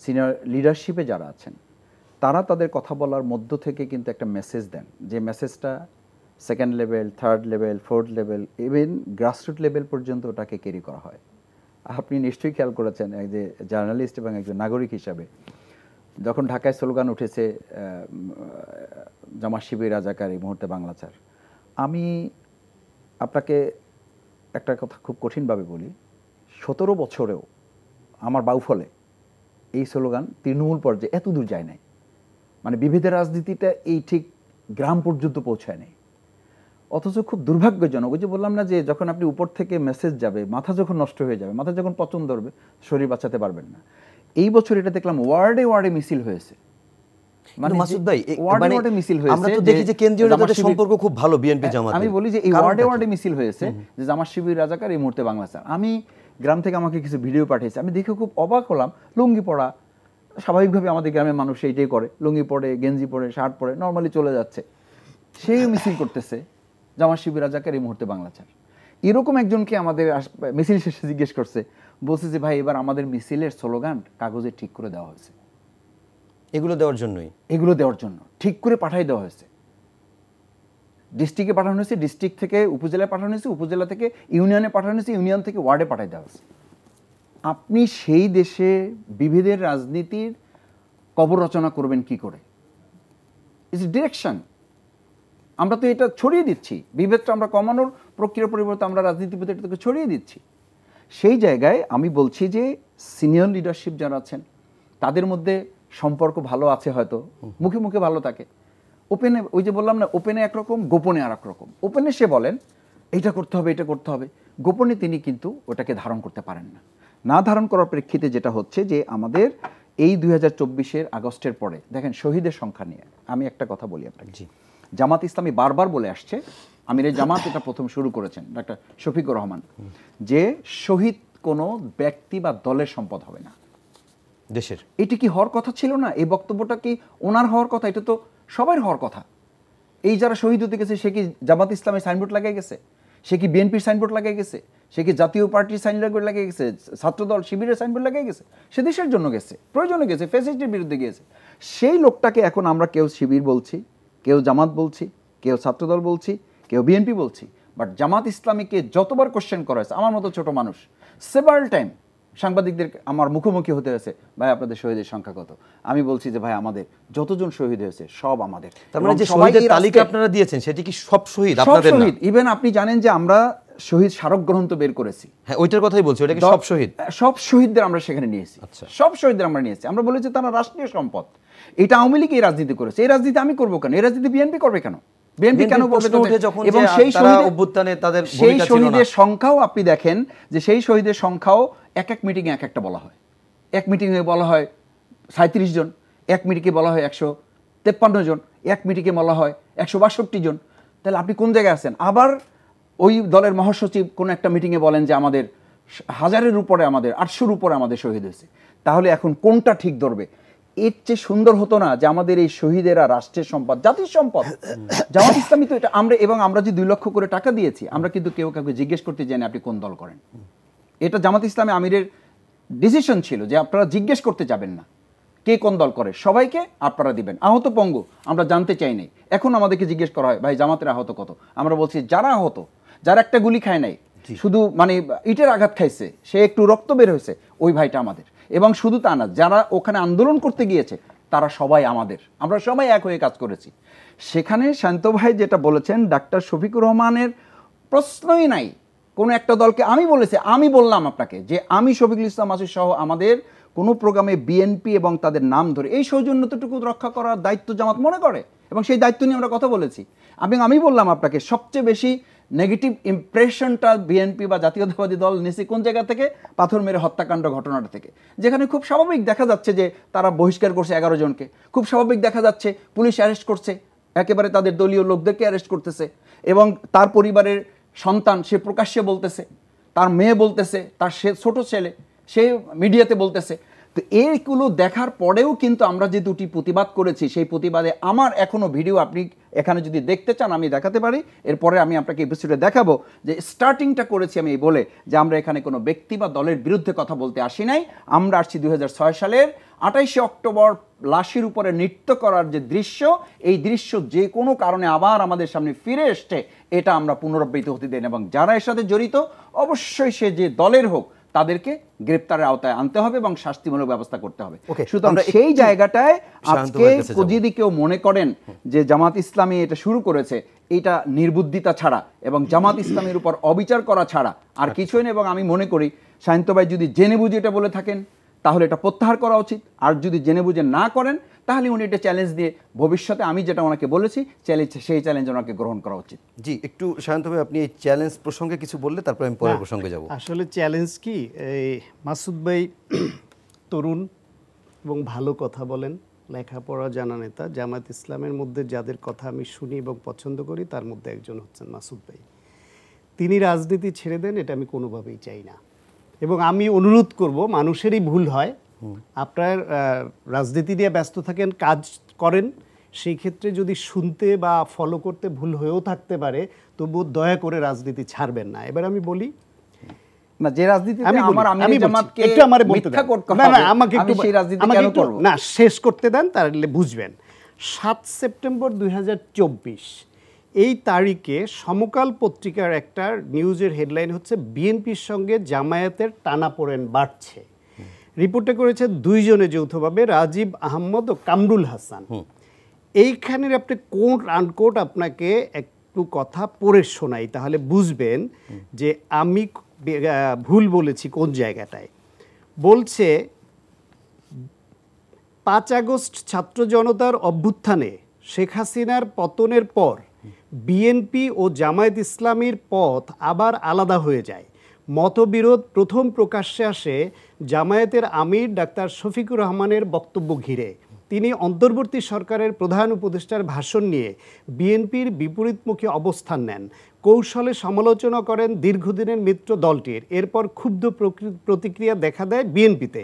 সিনিয়র লিডারশিপে যারা আছেন, তারা তাদের কথা বলার মধ্য থেকে কিন্তু একটা মেসেজ দেন, যে মেসেজটা second level, third level, fourth level, even grassroot level পর্যন্ত ওটাকে ক্যারি করা হয়। আপনি নিশ্চয়ই খেয়াল করেছেন এক যে জার্নালিস্ট এবং একজন নাগরিক হিসাবে, যখন ঢাকায় স্লোগান উঠেছে জামাত শিবির রাজাকার, এই মুহূর্তে বাংলা ছাড়, আমি আপনাকে একটা কথা খুব কঠিনভাবে বলি, 17 বছরেও আমার বাউফলে এই স্লোগান তৃণমূল পর্যায়ে এত দূর যায় নাই। মানে বিভেদের রাজনীতিটা এই ঠিক গ্রাম পর্যন্ত পৌঁছায় নাই। অথচ খুব দুর্ভাগ্যজনক, ওই যে বললাম না যে যখন আপনি উপর থেকে মেসেজ যাবে, মাথা যখন নষ্ট হয়ে যাবে, মাথা যখন পচন ধরবে, শরীর বাঁচাতে পারবেন না। এই বছর এটা দেখলাম ওয়ার্ডে ওয়ার্ডে মিছিল হয়েছে। মানে মাসুদ ভাই, ওয়ার্ডে মিছিল হয়েছে। আমরা তো দেখি যে কেন্দ্রীয় নেতাদের সম্পর্ক খুব ভালো বিএনপি জামাতের। আমি বলি যে এই ওয়ার্ডে ওয়ার্ডে মিছিল হয়েছে যে জামাত শিবির রাজাকার, এই মুহূর্তে বাংলা ছাড়। আমি গ্রাম থেকে আমাকে কিছু ভিডিও পাঠিয়েছে, আমি দেখে খুব অবাক হলাম। লুঙ্গি পরা, স্বাভাবিকভাবে আমাদের গ্রামের মানুষ এইটাই করে, লুঙ্গি পরে, গেঞ্জি পরে, শার্ট পরে নর্মালি চলে যাচ্ছে, সেই মিছিল করতেছে জামাত শিবির রাজাকার, এই মুহূর্তে বাংলা ছাড়। এরকম একজনকে আমাদের মিছিল শেষে জিজ্ঞেস করছে, বলছে যে ভাই এবার আমাদের মিছিলের স্লোগান কাগজে ঠিক করে দেওয়া হয়েছে। এগুলো দেওয়ার জন্যই, এগুলো দেওয়ার জন্য ঠিক করে পাঠাই দেওয়া হয়েছে। ডিস্ট্রিক্টে পাঠানো হয়েছে, ডিস্ট্রিক্ট থেকে উপজেলায় পাঠানো হয়েছে, উপজেলা থেকে ইউনিয়নে পাঠানো হয়েছে, ইউনিয়ন থেকে ওয়ার্ডে পাঠাই দেওয়া হয়েছে। আপনি সেই দেশে বিভেদের রাজনীতির কবর রচনা করবেন কি করে? It's direction. আমরা তো এটা ছড়িয়ে দিচ্ছি, বিভেদটা আমরা কমানোর প্রক্রিয়ার পরিবর্তে আমরা রাজনীতিবিদদেরকে ছড়িয়ে দিচ্ছি। সেই জায়গায় আমি বলছি যে সিনিয়র লিডারশিপ যারা আছেন তাদের মধ্যে সম্পর্ক ভালো আছে, হয়তো মুখে মুখে ভালো থাকে। ওপেনে, ওই যে বললাম না, ওপেনে একরকম, গোপনে আর এক রকম। ওপেনে সে বলেন এইটা করতে হবে, এটা করতে হবে, গোপনে তিনি কিন্তু ওটাকে ধারণ করতে পারেন না। না ধারণ করার প্রেক্ষিতে যেটা হচ্ছে যে আমাদের এই 2024-এর আগস্টের পরে দেখেন শহীদের সংখ্যা নিয়ে আমি একটা কথা বলি আপনাকে। জামাত ইসলামী বারবার বলে আসছে, আমিরে জামাত এটা প্রথম শুরু করেছেন ডাক্তার শফিকুর রহমান, যে শহীদ কোনো ব্যক্তি বা দলের সম্পদ হবে না, দেশের। এটি কি হওয়ার কথা ছিল না? এই বক্তব্যটা কি ওনার হওয়ার কথা? এটা তো সবার হওয়ার কথা। এই যারা শহীদ হতে গেছে সে কি জামাত ইসলামের সাইনবোর্ড লাগাই গেছে, সে কি বিএনপির সাইনবোর্ড লাগাই গেছে, সে কি জাতীয় পার্টির সাইনবোর্ড লাগাই গেছে, ছাত্রদল শিবিরের সাইনবোর্ড লাগাই গেছে? সে দেশের জন্য গেছে, প্রয়োজনে গেছে, ফ্যাসিস্টের বিরুদ্ধে গিয়েছে। সেই লোকটাকে এখন আমরা কেউ শিবির বলছি, কেউ জামাত বলছি, কেউ ছাত্রদল বলছি, কেউ বিএনপি বলছি, বাট জামাত ইসলামীকে যতবার কোশ্চেন করা হয়েছে, আমার মতো ছোট মানুষ সেভারাল টাইম সাংবাদিকদের আমার মুখোমুখি হতে হয়েছে, ভাই আপনাদের শহীদের সংখ্যা কত? আমি বলছি যে ভাই আমাদের যতজন শহীদ হয়েছে সব আমাদের। তার মানে যে শহীদের তালিকা আপনারা দিয়েছেন সেটি কি সব শহীদ আপনাদের না? ইভেন আপনি জানেন যে আমরা শহীদ স্মারক গ্রন্থ বের করেছি। হ্যাঁ, ওইটার কথাই বলছি, ওটা কি সব শহীদ? সব শহীদদের আমরা সেখানে নিয়েছি। আচ্ছা, সব শহীদদের আমরা নিয়েছি। আমরা বলেছি তারা রাষ্ট্রীয় সম্পদ। এটা আওয়ামী লীগ এই রাজনীতি করেছে, এই রাজনীতি আমি করবো কেন? এই রাজনীতি বিএনপি করবে কেন? বিএনপি কেন করবে? এবং সেই শহীদের সংখ্যাও আপনি দেখেন যে সেই শহীদের সংখ্যাও এক এক মিটিংয়ে এক একটা বলা হয়। এক মিটিংয়ে বলা হয় 37 জন, এক মিটিংয়ে বলা হয় 153 জন, এক মিটিংয়ে বলা হয় 162 জন। তাহলে আপনি কোন জায়গায় আছেন? আবার ওই দলের মহাসচিব কোন একটা মিটিংয়ে বলেন যে আমাদের 1000-এর উপরে, আমাদের 800-র উপরে আমাদের শহীদ হয়েছে। তাহলে এখন কোনটা ঠিক ধরবে? এর চেয়ে সুন্দর হতো না যে আমাদের এই শহীদেরা রাষ্ট্রের সম্পদ, জাতির সম্পদ। জামাত ইসলামী তো এটা আমরা যে 2 লক্ষ করে টাকা দিয়েছি, আমরা কিন্তু কেউ কাউকে জিজ্ঞেস করতে জানি আপনি কোন দল করেন। এটা জামাত ইসলামী আমিরের ডিসিশন ছিল যে আপনারা জিজ্ঞেস করতে যাবেন না কে কোন দল করে, সবাইকে আপনারা দিবেন। আহত পঙ্গু আমরা জানতে চাই নাই। এখন আমাদেরকে জিজ্ঞেস করা হয় ভাই জামাতের আহত কত? আমরা বলছি যারা আহত, যারা একটা গুলি খায় নাই, শুধু মানে ইটের আঘাত খাইছে, সে একটু রক্ত বের হয়েছে, ওই ভাইটা আমাদের। এবং শুধু তা না, যারা ওখানে আন্দোলন করতে গিয়েছে তারা সবাই আমাদের, আমরা সবাই এক হয়ে কাজ করেছি। সেখানে শান্ত ভাই যেটা বলেছেন, ডাক্তার শফিকুর রহমানের প্রশ্নই নাই কোনো একটা দলকে। আমি বললাম আপনাকে যে আমি শফিকুল ইসলাম আসিফ সহ আমাদের কোনো প্রোগ্রামে বিএনপি এবং তাদের নাম ধরে এই সৌজন্যতাটুকু রক্ষা করার দায়িত্ব জামাত মনে করে, এবং সেই দায়িত্ব নিয়ে আমরা কথা বলেছি। আমি বললাম আপনাকে সবচেয়ে বেশি নেগেটিভ ইমপ্রেশনটা বিএনপি বা জাতীয়তাবাদী দল নিয়েছে কোন জায়গা থেকে? পাথর মেরে হত্যাকাণ্ড ঘটনাটা থেকে, যেখানে খুব স্বাভাবিক দেখা যাচ্ছে যে তারা বহিষ্কার করছে 11 জনকে, খুব স্বাভাবিক দেখা যাচ্ছে পুলিশ অ্যারেস্ট করছে, একেবারে তাদের দলীয় লোকদেরকে অ্যারেস্ট করতেছে, এবং তার পরিবারের সন্তান সে প্রকাশ্যে বলতেছে, তার মেয়ে বলতেছে, তার সে ছোট ছেলে সে মিডিয়াতে বলতেছে। তো এইগুলো দেখার পরেও কিন্তু আমরা যে 2টি প্রতিবাদ করেছি, সেই প্রতিবাদে আমার এখনো ভিডিও আপনি এখানে যদি দেখতে চান আমি দেখাতে পারি, এরপরে আমি আপনাকে এপিসোডে দেখাবো যে স্টার্টিংটা করেছি আমি বলে যে আমরা এখানে কোনো ব্যক্তি বা দলের বিরুদ্ধে কথা বলতে আসি নাই। আমরা আসছি 2006 সালের 28শে অক্টোবর লাশের উপরে নৃত্য করার যে দৃশ্য, এই দৃশ্য যে কোনো কারণে আবার আমাদের সামনে ফিরে এসছে, এটা আমরা পুনরাবৃত্তি হতে দেন, এবং যারা এর সাথে জড়িত অবশ্যই সে যে দলের হোক তাদেরকে গ্রেপ্তারের আওতায় আনতে হবে এবং শাস্তিমূলক ব্যবস্থা করতে হবে। সুতরাং সেই জায়গাটায় আজকে যদি কেউ মনে করেন যে জামাত ইসলামী এটা শুরু করেছে, এটা নির্বুদ্ধিতা ছাড়া এবং জামাত ইসলামের উপর অবিচার করা ছাড়া আর কিছুই না। এবং আমি মনে করি শান্ত ভাই যদি জেনে বুঝে এটা বলে থাকেন তাহলে এটা প্রত্যাহার করা উচিত, আর যদি জেনে বুঝে না করেন তাহলে উনি এটা চ্যালেঞ্জ দিয়ে ভবিষ্যতে আমি যেটা ওনাকে বলেছি সেই চ্যালেঞ্জ ওনাকে গ্রহণ করা উচিত। জি, একটু শান্ত ভাই আপনি এই চ্যালেঞ্জ প্রসঙ্গে কিছু বললে তারপর আমি পরের প্রসঙ্গে যাব। আসলে চ্যালেঞ্জ কি, এই মাসুদ ভাই তরুণ এবং ভালো কথা বলেন, লেখাপড়া জানা নেতা। জামাত ইসলামের মধ্যে যাদের কথা আমি শুনি এবং পছন্দ করি তার মধ্যে একজন হচ্ছেন মাসুদ ভাই। তিনি রাজনীতি ছেড়ে দেন, এটা আমি কোনোভাবেই চাই না। এবং আমি অনুরোধ করব, মানুষেরই ভুল হয়, আপনার রাজনীতি নিয়ে ব্যস্ত থাকেন, কাজ করেন, সেই ক্ষেত্রে যদি শুনতে বা ফলো করতে ভুল হয়েও থাকতে পারে, তবুও দয়া করে রাজনীতি ছাড়বেন না। এবার আমি বলি না, যে রাজনীতিতে আমি জামাতকে মিথ্যা করতে হবে না, আমাকে একটু সেই রাজনীতি কেন করব না, শেষ করতে দেন, তাহলে বুঝবেন। 7 সেপ্টেম্বর 2024 এই তারিখে সমকাল পত্রিকার একটা নিউজের হেডলাইন হচ্ছে বিএনপির সঙ্গে জামায়াতের টানাপোড়েন বাড়ছে। রিপোর্টে করেছে 2 জনে যৌথভাবে, রাজীব আহমদ ও কামরুল হাসান। এইখানের আপনি কোট আনকোট আপনাকে একটু কথা পড়ে শোনাই, তাহলে বুঝবেন যে আমি ভুল বলেছি কোন জায়গাটায়। বলছে 5 আগস্ট ছাত্র জনতার অভ্যুত্থানে শেখ হাসিনার পতনের পর বিএনপি ও জামায়াত ইসলামীর পথ আবার আলাদা হয়ে যায়। মতবিরোধ প্রথম প্রকাশ্যে আসে জামায়াতের আমির ডাক্তার শফিকুর রহমানের বক্তব্য ঘিরে। তিনি অন্তর্বর্তী সরকারের প্রধান উপদেষ্টার ভাষণ নিয়ে বিএনপির বিপরীতমুখী অবস্থান নেন, কৌশলে সমালোচনা করেন দীর্ঘদিনের মিত্র দলটির। এরপর ক্ষুব্ধ প্রতিক্রিয়া দেখা দেয় বিএনপিতে।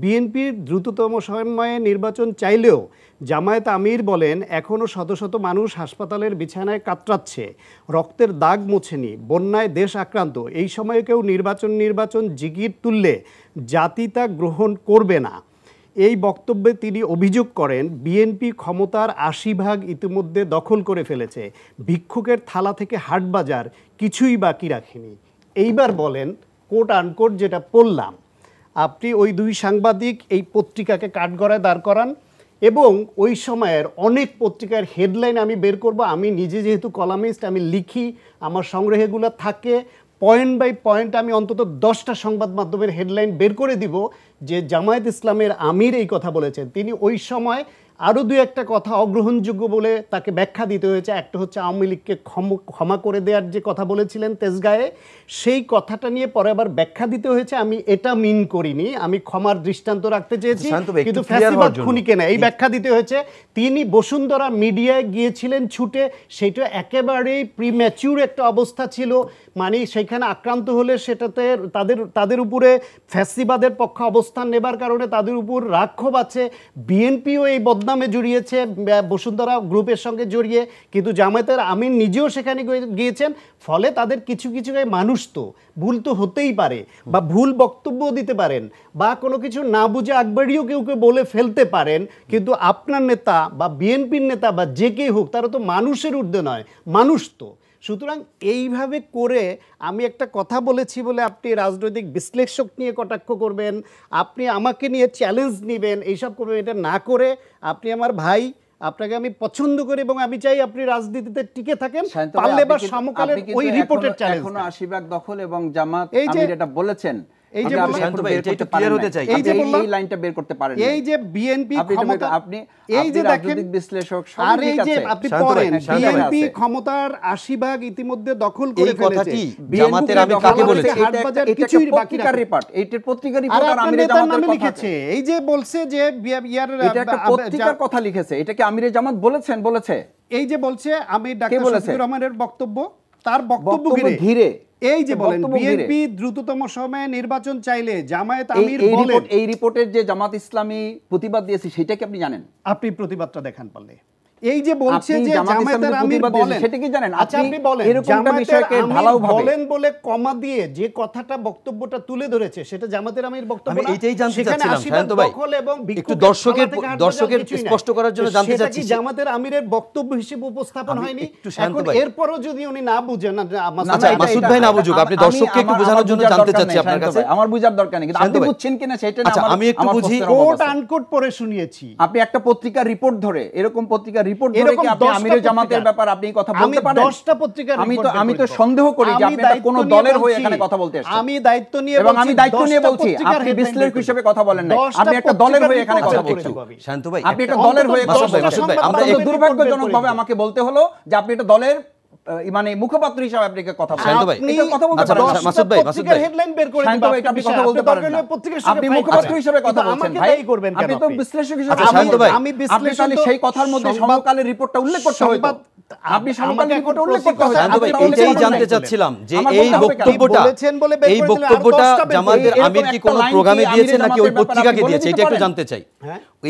বিএনপির দ্রুততম সময়ে নির্বাচন চাইলেও জামায়াত আমির বলেন, এখনও শত শত মানুষ হাসপাতালের বিছানায় কাতরাচ্ছে, রক্তের দাগ মোছেনি, বন্যায় দেশ আক্রান্ত। এই সময়ে কেউ নির্বাচন জিগির তুললে জাতি তা গ্রহণ করবে না। এই বক্তব্যে তিনি অভিযোগ করেন, বিএনপি ক্ষমতার ৮০% ইতিমধ্যে দখল করে ফেলেছে, ভিক্ষুকের থালা থেকে হাটবাজার কিছুই বাকি রাখেনি। এইবার বলেন, কোট আনকোট যেটা পড়লাম, আপনি ওই দুই সাংবাদিক এই পত্রিকাকে কাঠগড়ায় দাঁড় করান এবং ওই সময়ের অনেক পত্রিকার হেডলাইন আমি বের করব। আমি নিজে যেহেতু কলামিস্ট, আমি লিখি, আমার সংগ্রহগুলো থাকে, পয়েন্ট বাই পয়েন্ট আমি অন্তত 10টা সংবাদ মাধ্যমের হেডলাইন বের করে দিব যে জামায়াত ইসলামের আমির এই কথা বলেছেন। তিনি ওই সময় আরও দু একটা কথা অগ্রহণযোগ্য বলে তাকে ব্যাখ্যা দিতে হয়েছে। একটা হচ্ছে আওয়ামী লীগকে ক্ষমা করে দেওয়ার যে কথা বলেছিলেন তেজগাঁয়ে, সেই কথাটা নিয়ে পরে আবার ব্যাখ্যা দিতে হয়েছে, আমি এটা মিন করিনি, আমি ক্ষমার দৃষ্টান্ত রাখতে চেয়েছি, কিন্তু ফ্যাসিবাদ খুনিকে না, এই ব্যাখ্যা দিতে হয়েছে। তিনি বসুন্ধরা মিডিয়ায় গিয়েছিলেন ছুটে, সেটা একেবারেই প্রিম্যাচিউর একটা অবস্থা ছিল, মানে সেখানে আক্রান্ত হলে সেটাতে তাদের উপরে ফ্যাসিবাদের পক্ষে অবস্থান নেবার কারণে তাদের উপর রাক্ষোভ আছে। বিএনপিও এই বদনামে জড়িয়েছে বসুন্ধরা গ্রুপের সঙ্গে জড়িয়ে, কিন্তু জামায়াতের আমির নিজেও সেখানে গিয়েছেন। ফলে তাদের কিছু মানুষ তো ভুল তো হতেই পারে, বা ভুল বক্তব্য দিতে পারেন, বা কোনো কিছু না বুঝে আকবরিও কেউ বলে ফেলতে পারেন, কিন্তু আপনার নেতা বা বিএনপির নেতা বা যে কেউ হোক, তারা তো মানুষের ঊর্ধ্বে নয়, মানুষ তো। সুতরাং এইভাবে করে আমি একটা কথা বলেছি বলে আপনি রাজনৈতিক বিশ্লেষক নিয়ে কটাক্ষ করবেন, আপনি আমাকে নিয়ে চ্যালেঞ্জ নেবেন, এইসব করবেন, এটা না করে আপনি আমার ভাই, আপনাকে আমি পছন্দ করি এবং আমি চাই আপনি রাজনীতিতে টিকে থাকেন, পারলে বা সমকালের ওই রিপোর্টের চ্যালেঞ্জ। এখনো ৮০% দখল এবং জামাত আমির এটা বলেছেন, এই যে ক্লিয়ার হতে চাই, এই লাইনটা বের করতে পারেন, এই যে বিএনপি ক্ষমতা, আপনি এই যে দেখেন বিশ্লেষক, আর এই যে আপনি পড়েন, বিএনপি ক্ষমতার ৮০% ইতিমধ্যে দখল করে ফেলেছে। জামাতের আমি কাকে বলেছি, এটা পত্রিকার রিপোর্ট, এইটার পত্রিকার রিপোর্ট আর আমিরে জামাতের কথা লিখেছে। এই যে বলছে যে এটা একটা পত্রিকার কথা লিখেছে, এটা কি আমিরে জামাত বলেছে? এই যে বলছে আমি ডাক্তার শফিকুর রহমানের বক্তব্য, তার বক্তব্য ঘিরে এই যে বলেন, বিএনপি দ্রুততম সময়ে নির্বাচন চাইলে জামায়াত আমির বলেন, এই রিপোর্টের যে জামাত ইসলামী প্রতিবাদ দিয়েছে সেটা কি আপনি জানেন? আপনি প্রতিবাদটা দেখান পারলে। এই যে বলছে যে জামায়াতের আমির বলেন, সেটা কি জানেন? আচ্ছা আপনি বলেন, জামায়াতের আমির বলেন বলে কমা দিয়ে যে কথাটা বক্তব্যটা তুলে ধরেছে সেটা জামায়াতের আমির বক্তব্য না। আমি এইটাই জানতে চাচ্ছিলাম শান্ত ভাই, একটু দর্শকের স্পষ্ট করার জন্য জানতে চাচ্ছি, সেটা কি জামায়াতের আমিরের বক্তব্য হিসেবে উপস্থাপন হয়নি? এখন এরপরও যদি উনি না বুঝেন, মাসুদ ভাই না বুঝুক, আপনি দর্শককে একটু বোঝানোর জন্য জানতে চাচ্ছি আপনার কাছে। আমার বুঝার দরকার নেই, কিন্তু আপনি বুঝছেন কিনা সেটা না। আমি একটু বুঝি, কোট আনকোট পড়ে শুনিয়েছি। আপনি একটা পত্রিকার রিপোর্ট ধরে, এরকম পত্রিকার রিপোর্ট ধরে কি আপনি আমিরে জামাতের ব্যাপার আপনি কথা বলতে পারেন? 10টা পত্রিকার আমি তো সন্দেহ করি যে আপনি কোন দলের হয়ে এখানে কথা বলতে এসেছেন। আমি দায়িত্ব নিয়ে এবং আমি দায়িত্ব নিয়ে বলছি, আপনি বিশ্লেষক হিসেবে কথা বলেন না, আপনি একটা দলের হয়ে এখানে কথা বলছেন। শান্ত ভাই, আপনি একটা দলের হয়ে কথা বলছেন। আমরা দুর্ভাগ্যজনকভাবে আমাকে বলতে হলো যে আপনি একটা দলের মানে মুখপাত্র হিসেবে আপনাকে কথা বলছেন। কথা বলতে পারেন মাসুদ ভাই, হেডলাইন বের করে দিন, আপনি কথা বলতে পারেন না, আপনি মুখপাত্র হিসেবে কথা বলছেন ভাই, আপনি তো বিশ্লেষক হিসেবে। আপনি তাহলে সেই কথার মধ্যে সমকালের রিপোর্টটা উল্লেখ করতে হতো, আপনি সমকালের রিপোর্টটা উল্লেখ করতে হতো। শান্ত ভাই, এইটাই জানতে চাচ্ছিলাম যে এই বক্তব্যটা জামাতের আমির কি কোন প্রোগ্রামে দিয়েছে নাকি ওই পত্রিকাকে দিয়েছে, এটা একটু জানতে চাই।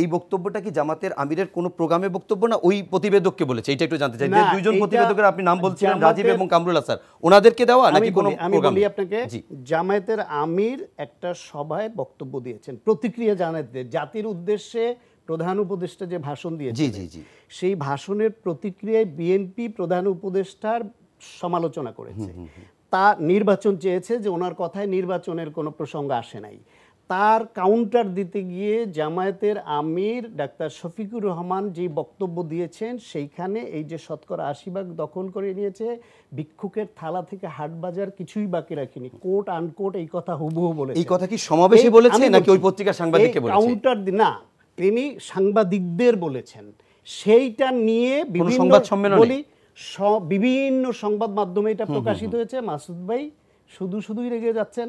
এই বক্তব্যটা কি জামাতের আমিরের কোন প্রোগ্রামে বক্তব্য না ওই প্রতিবেদককে বলেছে, এটা একটু জানতে চাই। যে দুইজন প্রতিবেদকের আপনি নাম বলছিলেন, রাজীব এবং কামরুল হাসান, ওনাদেরকে দেওয়া নাকি কোন প্রোগ্রামে? আমি বলি আপনাকে, জামায়াতের আমির একটা সভায় বক্তব্য দিয়েছেন, প্রতিক্রিয়া জানাতে জাতির উদ্দেশ্যে প্রধান উপদেষ্টা যে ভাষণ দিয়েছে, সেই ভাষণের প্রতিক্রিয়ায় বিএনপি প্রধান উপদেষ্টার সমালোচনা করেছে। তা নির্বাচন চেয়েছে, যে ওনার কথায় নির্বাচনের কোনো প্রসঙ্গ আসে নাই। তার কাউন্টার দিতে গিয়ে জামায়াতের আমির ডাক্তার শফিকুর রহমান যে বক্তব্য দিয়েছেন, সেইখানে এই যে শতকরা ৮০% দখল করে নিয়েছে, ভিক্ষুকের থালা থেকে হাটবাজার কিছুই বাকি রাখেনি, কোট আনকোট এই কথা হুবহু বলেছে। এই কথা কি সমাবেশে বলেছে নাকি ওই পত্রিকার সাংবাদিককে বলেছে? কাউন্টার না, তিনি সাংবাদিকদের বলেছেন। সেইটা নিয়ে বিভিন্ন সংবাদ মাধ্যমে এটা প্রকাশিত হয়েছে। মাসুদ ভাই শুধুই রেগে যাচ্ছেন,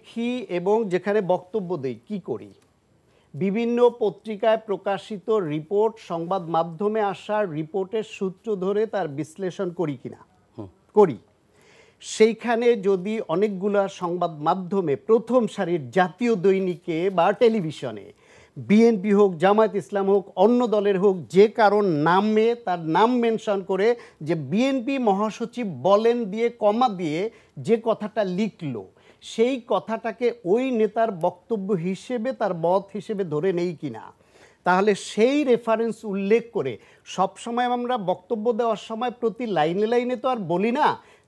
লিখি এবং যেখানে বক্তব্য দেই কি করি, বিভিন্ন পত্রিকায় প্রকাশিত রিপোর্ট, সংবাদ মাধ্যমে আসা রিপোর্টের সূত্র ধরে তার বিশ্লেষণ করি কিনা, করি। সেইখানে যদি অনেকগুলা সংবাদ মাধ্যমে প্রথম সারির জাতীয় দৈনিকে বা টেলিভিশনে বিএনপি হোক, জামায়াত ইসলাম হোক, অন্য দলের হোক, যে কারণ নামে তার নাম মেনশন করে যে বিএনপি মহাসচিব বলেন দিয়ে কমা দিয়ে যে কথাটা লিখলো, সেই কথাটাকে ওই নেতার বক্তব্য হিসেবে তার মত হিসেবে ধরে নেই কিনা, তাহলে সেই রেফারেন্স উল্লেখ করে সব সময় আমরা বক্তব্য দেওয়ার সময় প্রতি লাইনে লাইনে তো আর বলি না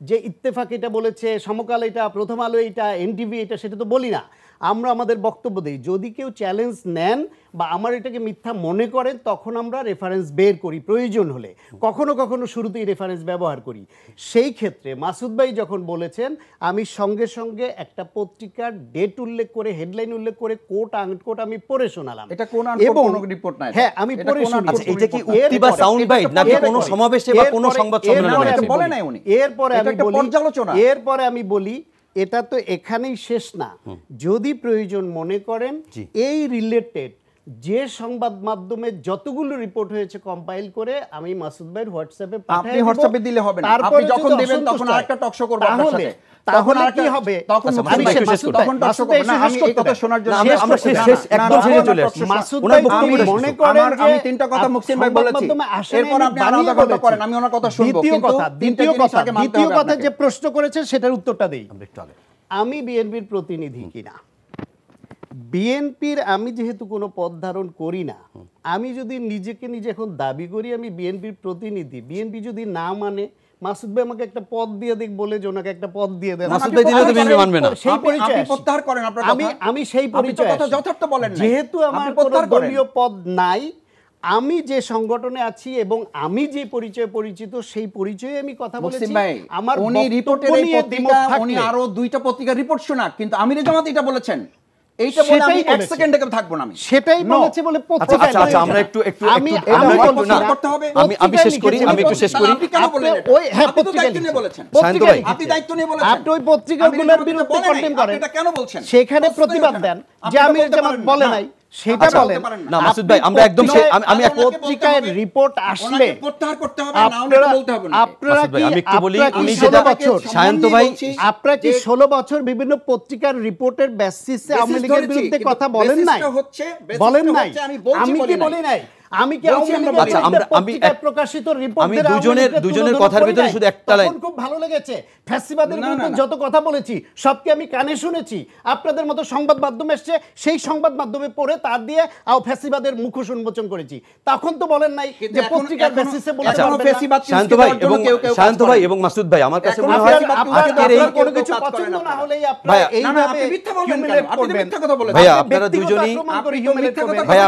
যে ইত্তেফাক এটা বলেছে, সমকাল এটা, প্রথম আলো এটা, এনটিভি এটা, সেটা তো বলি না। আমরা আমাদের বক্তব্য দিই। যদি কেউ চ্যালেঞ্জ নেন বা আমার এটাকে মিথ্যা মনে করেন তখন আমরা রেফারেন্স বের করি প্রয়োজন হলে, কখনো কখনো শুরুতেই রেফারেন্স ব্যবহার করি। সেই ক্ষেত্রে মাসুদ ভাই যখন বলেছেন আমি সঙ্গে সঙ্গে একটা পত্রিকার ডেট উল্লেখ করে, হেডলাইন উল্লেখ করে কোট আনকোট আমি পড়ে শোনালাম। এটা কোন আনকোট কোনো রিপোর্ট না। হ্যাঁ, আমি পড়ে শোনালাম। আচ্ছা, এটা কি উক্তি বা সাউন্ড বাইট নাকি কোনো সমাবেশে বা কোনো সংবাদ সম্মেলনে বলে নাই উনি? এরপরে আমি বলি, এরপরে আমি বলি এটা তো এখানেই শেষ না। যদি প্রয়োজন মনে করেন এই রিলেটেড যে সংবাদ মাধ্যমে যতগুলো রিপোর্ট হয়েছে কম্পাইল করে আমি মাসুদ ভাইয়ের হোয়াটসঅ্যাপে পাঠিয়ে দেব। আপনি হোয়াটসঅ্যাপে দিলে হবে না, আপনি যখন দিবেন তখন আরেকটা টক শো করব আপনার সাথে। তখন আর কি হবে? তখন আমি তখন টক শো করব না। আমি এই কথা শোনার জন্য আমরা শেষ একদম শেষে চলে আসছি। মাসুদ ভাই মনে করেন যে আমি তিনটা কথা মুহসিন ভাই বলেছি, এরপর আপনি আলাদা কথা করেন, আমি ওনার কথা শুনবো। কিন্তু দ্বিতীয় কথা যে প্রশ্ন করেছেন সেটার উত্তরটা দেই। আমি বিএনপির প্রতিনিধি কিনা, বিএনপির আমি যেহেতু কোনো পদ ধারণ করি না, আমি যদি নিজেকে নিজে এখন দাবি করি আমি বিএনপির প্রতিনিধি, বিএনপি যদি না মানে মাসুদ ভাই আমাকে একটা পদ দিয়ে দিক বলে যে ওনাকে একটা পদ দিয়ে দেন, মাসুদ ভাই দিলে তো বিএনপি মানবে না। সেই পরিচয় আপনি প্রত্যাহার করেন আপনার কথা। আমি সেই পরিচয় কথা যথার্থ বলেন না। যেহেতু আমার কোনো দলীয় পদ নাই, আমি যে সংগঠনে আছি এবং আমি যে পরিচয় পরিচিত সেই পরিচয়ে আমি কথা বলেছি। আমার উনি রিপোর্টের এই পত্রিকা, উনি আরো দুইটা পত্রিকা রিপোর্ট শোনা, কিন্তু আমিরে জামাত এটা বলেছেন, এইটা বলে আমি এক সেকেন্ডে থাকবো না। আমি সেটাই বলেছি বলে পত্রিকা। আচ্ছা, আমরা একটু করতে হবে। আমি শেষ করি, আমি একটু শেষ করি। আপনি কেন বললেন এটা? ওই হ্যাঁ, আপনি তো দায়িত্ব নিয়ে বলেছেন। শান্ত ভাই, আপনি দায়িত্ব নিয়ে বলেছেন, আপনি ওই পত্রিকাগুলোর বিরুদ্ধে কন্টেম করেন, এটা কেন বলছেন? সেখানে প্রতিবাদ দেন যে আমিরে জামাত বলে নাই, সেটা বলেন না মাসুদ ভাই। আমরা একদম আমি এক পত্রিকায় রিপোর্ট আসলে প্রত্যাহার করতে হবে না, ওনাকে বলতে হবে না। আপনারা কি, আমি একটু বলি, আমি 16 বছর শান্ত ভাই, আপনারা কি 16 বছর বিভিন্ন পত্রিকার রিপোর্টের বেসিসে আওয়ামী লীগের বিরুদ্ধে কথা বলেন নাই? বলেন নাই? আমি কি বলি নাই? আমি কি আওয়ামী লীগের বিরুদ্ধে পত্রিকায় প্রকাশিত রিপোর্টের দুজনের কথার ভিতরে শুধু একটা লাইন খুব ভালো লেগেছে, ফ্যাসিবাদের বিরুদ্ধে যত কথা বলেছি সব কি আমি কানে শুনেছি? আপনাদের মতো সংবাদ মাধ্যম এসছে, সেই সংবাদ মাধ্যমে পড়ে তার দিয়ে ফ্যাসিবাদের মুখোশ উন্মোচন করেছি। তখন তো বলেন নাই যে পত্রিকার বেসিসে বলতে পারবেন না। শান্ত ভাই এবং মাসুদ ভাই, আমার কাছে মনে হয় আজকের এই কোনো কিছু পছন্দ না হলেই আপনারা এইভাবে হিউমিলেট করবেন। ভাইয়া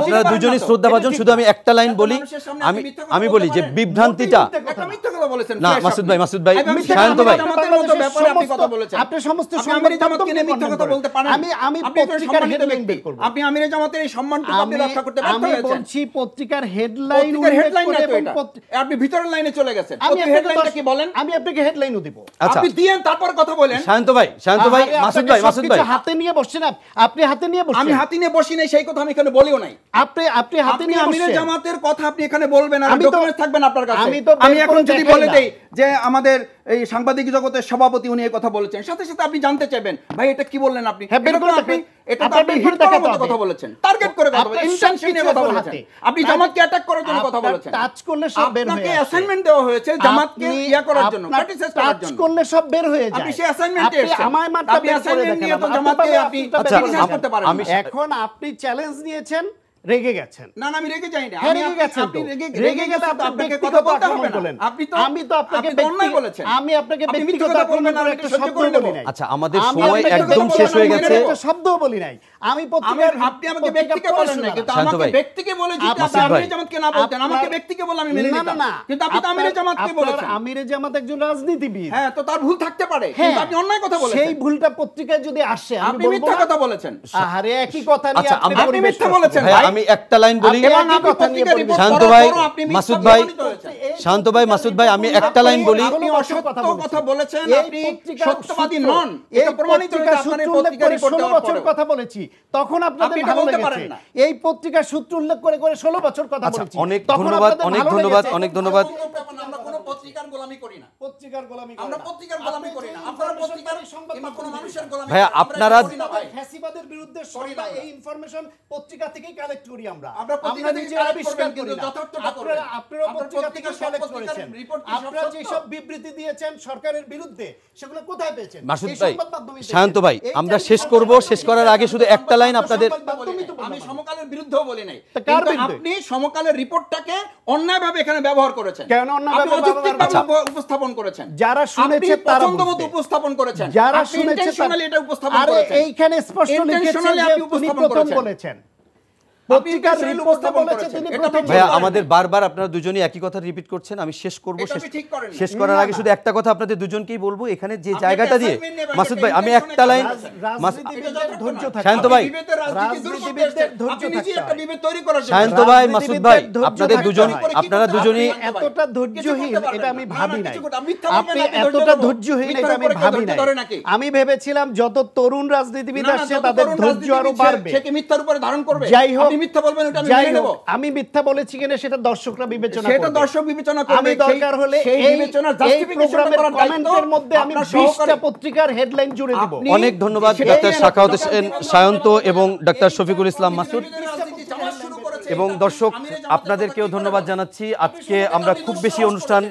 আপনারা দুজনই শ্রদ্ধাভাজন। শুধু আমি একটা লাইন বলি, আমি বলি যে বিভ্রান্তিটা না মাসুদ ভাই, শান্ত ভাই, আপনি সমস্ত সংবাদ জামাতকে নিয়ে মিথ্যা কথা বলতে পারেন। আমি পত্রিকার হেডলাইন বের করব। আপনি আমিরে জামাতের এই সম্মানটুকু আপনি রক্ষা করতে ব্যর্থ হয়েছেন। আমি বলছি পত্রিকার হেডলাইন না তো এটা, আপনি ভিতরের লাইনে চলে গেছেন। হেডলাইনটা কি বলেন? আমি আপনাকে হেডলাইনও দেব, আপনি দিয়েন তারপর কথা বলেন। শান্ত ভাই, মাসুদ ভাই হাতে নিয়ে বসছেন, আপনি হাতে নিয়ে বসছেন। আমি হাতে নিয়ে বসি নাই, সেই কথা আমি এখানে বলিও নাই। আপনি হাতে নিয়ে আমিরে বসছেন। জামাতের কথা আপনি এখানে বলবেন আর ডকুমেন্ট থাকবেন আপনার কাছে। আমি এখন যদি বলে দেই যে আমাদের এই সাংবাদিক জগতের সভাপতি উনি এই কথা বলেছেন, সাথে সাথে আপনি জানতে চাইবেন ভাই এটা কি বললেন আপনি? এটা তো আপনি হিট করার মতো কথা বলেছেন, টার্গেট করে কথা বলেছেন, ইন্টেনশনে কথা বলেছেন, আপনি জামাতকে অ্যাটাক করার জন্য কথা বলেছেন। টাচ করলে সব বের হয়ে আসে। আপনাকে অ্যাসাইনমেন্ট দেওয়া হয়েছে জামাতকে ইয়া করার জন্য, ক্রিটিসাইজ করার জন্য। টাচ করলে সব বের হয়ে যায়। আপনি সেই অ্যাসাইনমেন্টে এসেছেন, আমার মাত্রা আপনি অ্যাসাইনমেন্ট নিয়ে তো জামাতকে আপনি ক্রিটিসাইজ করতে পারেন না। এখন আপনি চ্যালেঞ্জ নিয়েছেন, রেগে গেছেন। না আমি রেগে যাই না। আমি রেগে গেছেন, আপনি রেগে গেলে আপনাকে কথা বলতে হবে না। আমি তো আপনাকে অন্যায় বলেছেন। আমি আপনাকে ব্যক্তিগত আক্রমণ করে একটা শব্দ বলি নাই। আচ্ছা, আমাদের সময় একদম শেষ হয়ে গেছে, একটা শব্দও বলি নাই। আমি পত্রিকার আপনি আমাকে ব্যক্তিকে বলেন না, কিন্তু আমাকে ব্যক্তিকে বলে যদি আপনি আমিরে জামাতকে না বলতেন, আমাকে ব্যক্তিকে বলে আমি মেনে নিতাম। কিন্তু আপনি তো আমিরে জামাতকে বলেছেন। আমিরে জামাত একজন রাজনীতিবিদ। হ্যাঁ, তো তার ভুল থাকতে পারে, কিন্তু আপনি অন্যায় কথা বলেছেন। সেই ভুলটা পত্রিকায় যদি আসে আমি আপনি মিথ্যা কথা বলেছেন। আরে একই কথা নিয়ে আপনি মিথ্যা বলেছেন। ভাই আমি একটা লাইন বলি, শান্ত ভাই, মাসুদ ভাই, শান্ত ভাই, মাসুদ ভাই, আমি একটা লাইন বলি। আপনি অসত্য কথা বলেছেন, আপনি সত্যবাদী নন, এটা প্রমাণিত হয়েছে আপনার পত্রিকার রিপোর্ট দেওয়ার পরে। কথা বলেছি তখন আপনাদের ভালো লেগেছে। এই পত্রিকার সূত্র উল্লেখ করে 16 বছর কথা বলেছি। অনেক ধন্যবাদ, অনেক ধন্যবাদ, অনেক ধন্যবাদ। পত্রিকার গোলামি করি না, পত্রিকার গোলামি আমরা পত্রিকার গোলামি করি না, আপনারা পত্রিকার কিংবা কোনো মানুষের গোলামি ভাইয়া, করি না। আপনারা ফ্যাসিবাদের বিরুদ্ধে সবাই এই ইনফরমেশন পত্রিকা থেকেই কালেক্ট করি আমরা পত্রিকা থেকে নিজেরা collect আবিষ্কার করবেন, করি কিন্তু না। যথার্থটা করবেন। আপনারা আপনার পত্রিকা পত্রিকা থেকে সব কালেক্ট পত্রিকার করেছেন, report কি সব আপনারা সত্য? যেসব বিবৃতি দিয়েছেন সরকারের বিরুদ্ধে সেগুলো কোথায় পেয়েছেন? মাসুদ এই ভাই, সংবাদ মাধ্যমে পেয়েছেন। শান্ত ভাই, এই আমরা যে শেষ করব, শেষ করার আগে শুধু একটা লাইন আপনাদের আমি সমকালের বিরুদ্ধেও বলি নাই, তা কার কিন্তু বিরুদ্ধে? আপনি সমকালের রিপোর্টটাকে অন্যায়ভাবে এখানে ব্যবহার করেছেন। কেন অন্যায়ভাবে আপনি অযৌক্তিকভাবে ব্যবহার উপস্থাপন করেছেন। যারা শুনেছে আপনি তারা পছন্দমতো বুঝবে। উপস্থাপন করেছেন, যারা আপনি শুনেছে intentionally এটা উপস্থাপন আরে করেছেন। এইখানে স্পষ্ট লিখেছে Intentionally যে আপনি তিনি উপস্থাপন প্রথম করেছেন। বলেছেন, পত্রিকার intentionally রিপোর্টে উপস্থাপন বলেছে করেছেন। তিনি এটা প্রথম আপনি ভাইয়া, ঠিক করেন। আমাদের বারবার আপনারা দুজনেই একই কথা রিপিট করছেন, আমি শেষ করব। এটা আপনি ঠিক করেন না। শেষ করার আগে শুধু একটা কথা আপনাদের দুজনকেই বলবো, এখানে যে আপনি জায়গাটা দিয়ে assignment নেবেন, মাসুদ ভাই, আমি intentionally একটা লাইন রাজনীতিবিদদের ধৈর্য থাকে। শান্ত ভাই, বিবেকের রাজনীতি দূর করতে রাজনীতিবিদদের এসেছেন। ধৈর্য আপনি নিজেই থাকতে একটা হয়। বিবেক তৈরি করার জন্য। শান্ত ভাই, মাসুদ ভাই, রাজনীতিবিদদের আপনাদের ধৈর্য দুজন, থাকতে হয়। আপনারা দুজনই এতটা ধৈর্যহীন এটা আমি ভাবি নাই। আপনি আপনি এতটা ধৈর্যহীন এটা আমি ভাবি নাই। আমি ভেবেছিলাম যত তরুণ রাজনীতিবিদ আসছে তাদের ধৈর্য আরো বাড়বে। সে কি মিথ্যার উপরে ধারণ করবে? যাই হোক, আপনি মিথ্যা বলবেন, ওটা আমি যাই মেনে নেব। হোক, আমি মিথ্যা বলেছি কিনা সেটা দর্শকরা বিবেচনা সেটা করবে। দর্শক বিবেচনা করবে। আমি দরকার হলে সেই এই বিবেচনার এই justification প্রোগ্রামের করার দায়িত্ব কমেন্টের মধ্যে আমি আপনার 20টা সহকারী। পত্রিকার হেডলাইন জুড়ে দিব। আপনি অনেক ধন্যবাদ সেটাই ডাক্তার না, শাখাওয়াত দরকার হোসেন নেই। সায়ন্ত এবং ডাক্তার শফিকুল ইসলাম মাসুদ রাজনীতি চাওয়া শুরু করেছে। এবং দর্শক আপনাদেরকেও ধন্যবাদ জানাচ্ছি। আজকে আমরা খুব বেশি অনুষ্ঠান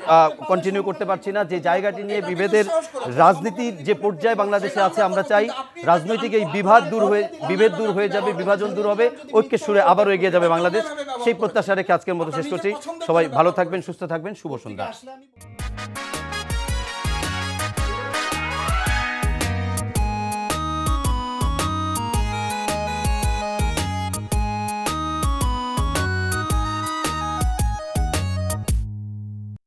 কন্টিনিউ করতে পারছি না, যে জায়গাটি নিয়ে বিভেদের রাজনীতির যে পর্যায়ে বাংলাদেশে আছে, আমরা চাই রাজনৈতিক এই বিভেদ দূর হয়ে যাবে, বিভাজন দূর হবে, ঐক্যের সুরে আবারও এগিয়ে যাবে বাংলাদেশ। সেই প্রত্যাশা রেখে আজকের মতো শেষ করছি। সবাই ভালো থাকবেন, সুস্থ থাকবেন, শুভ সন্ধ্যা। আসলে আমি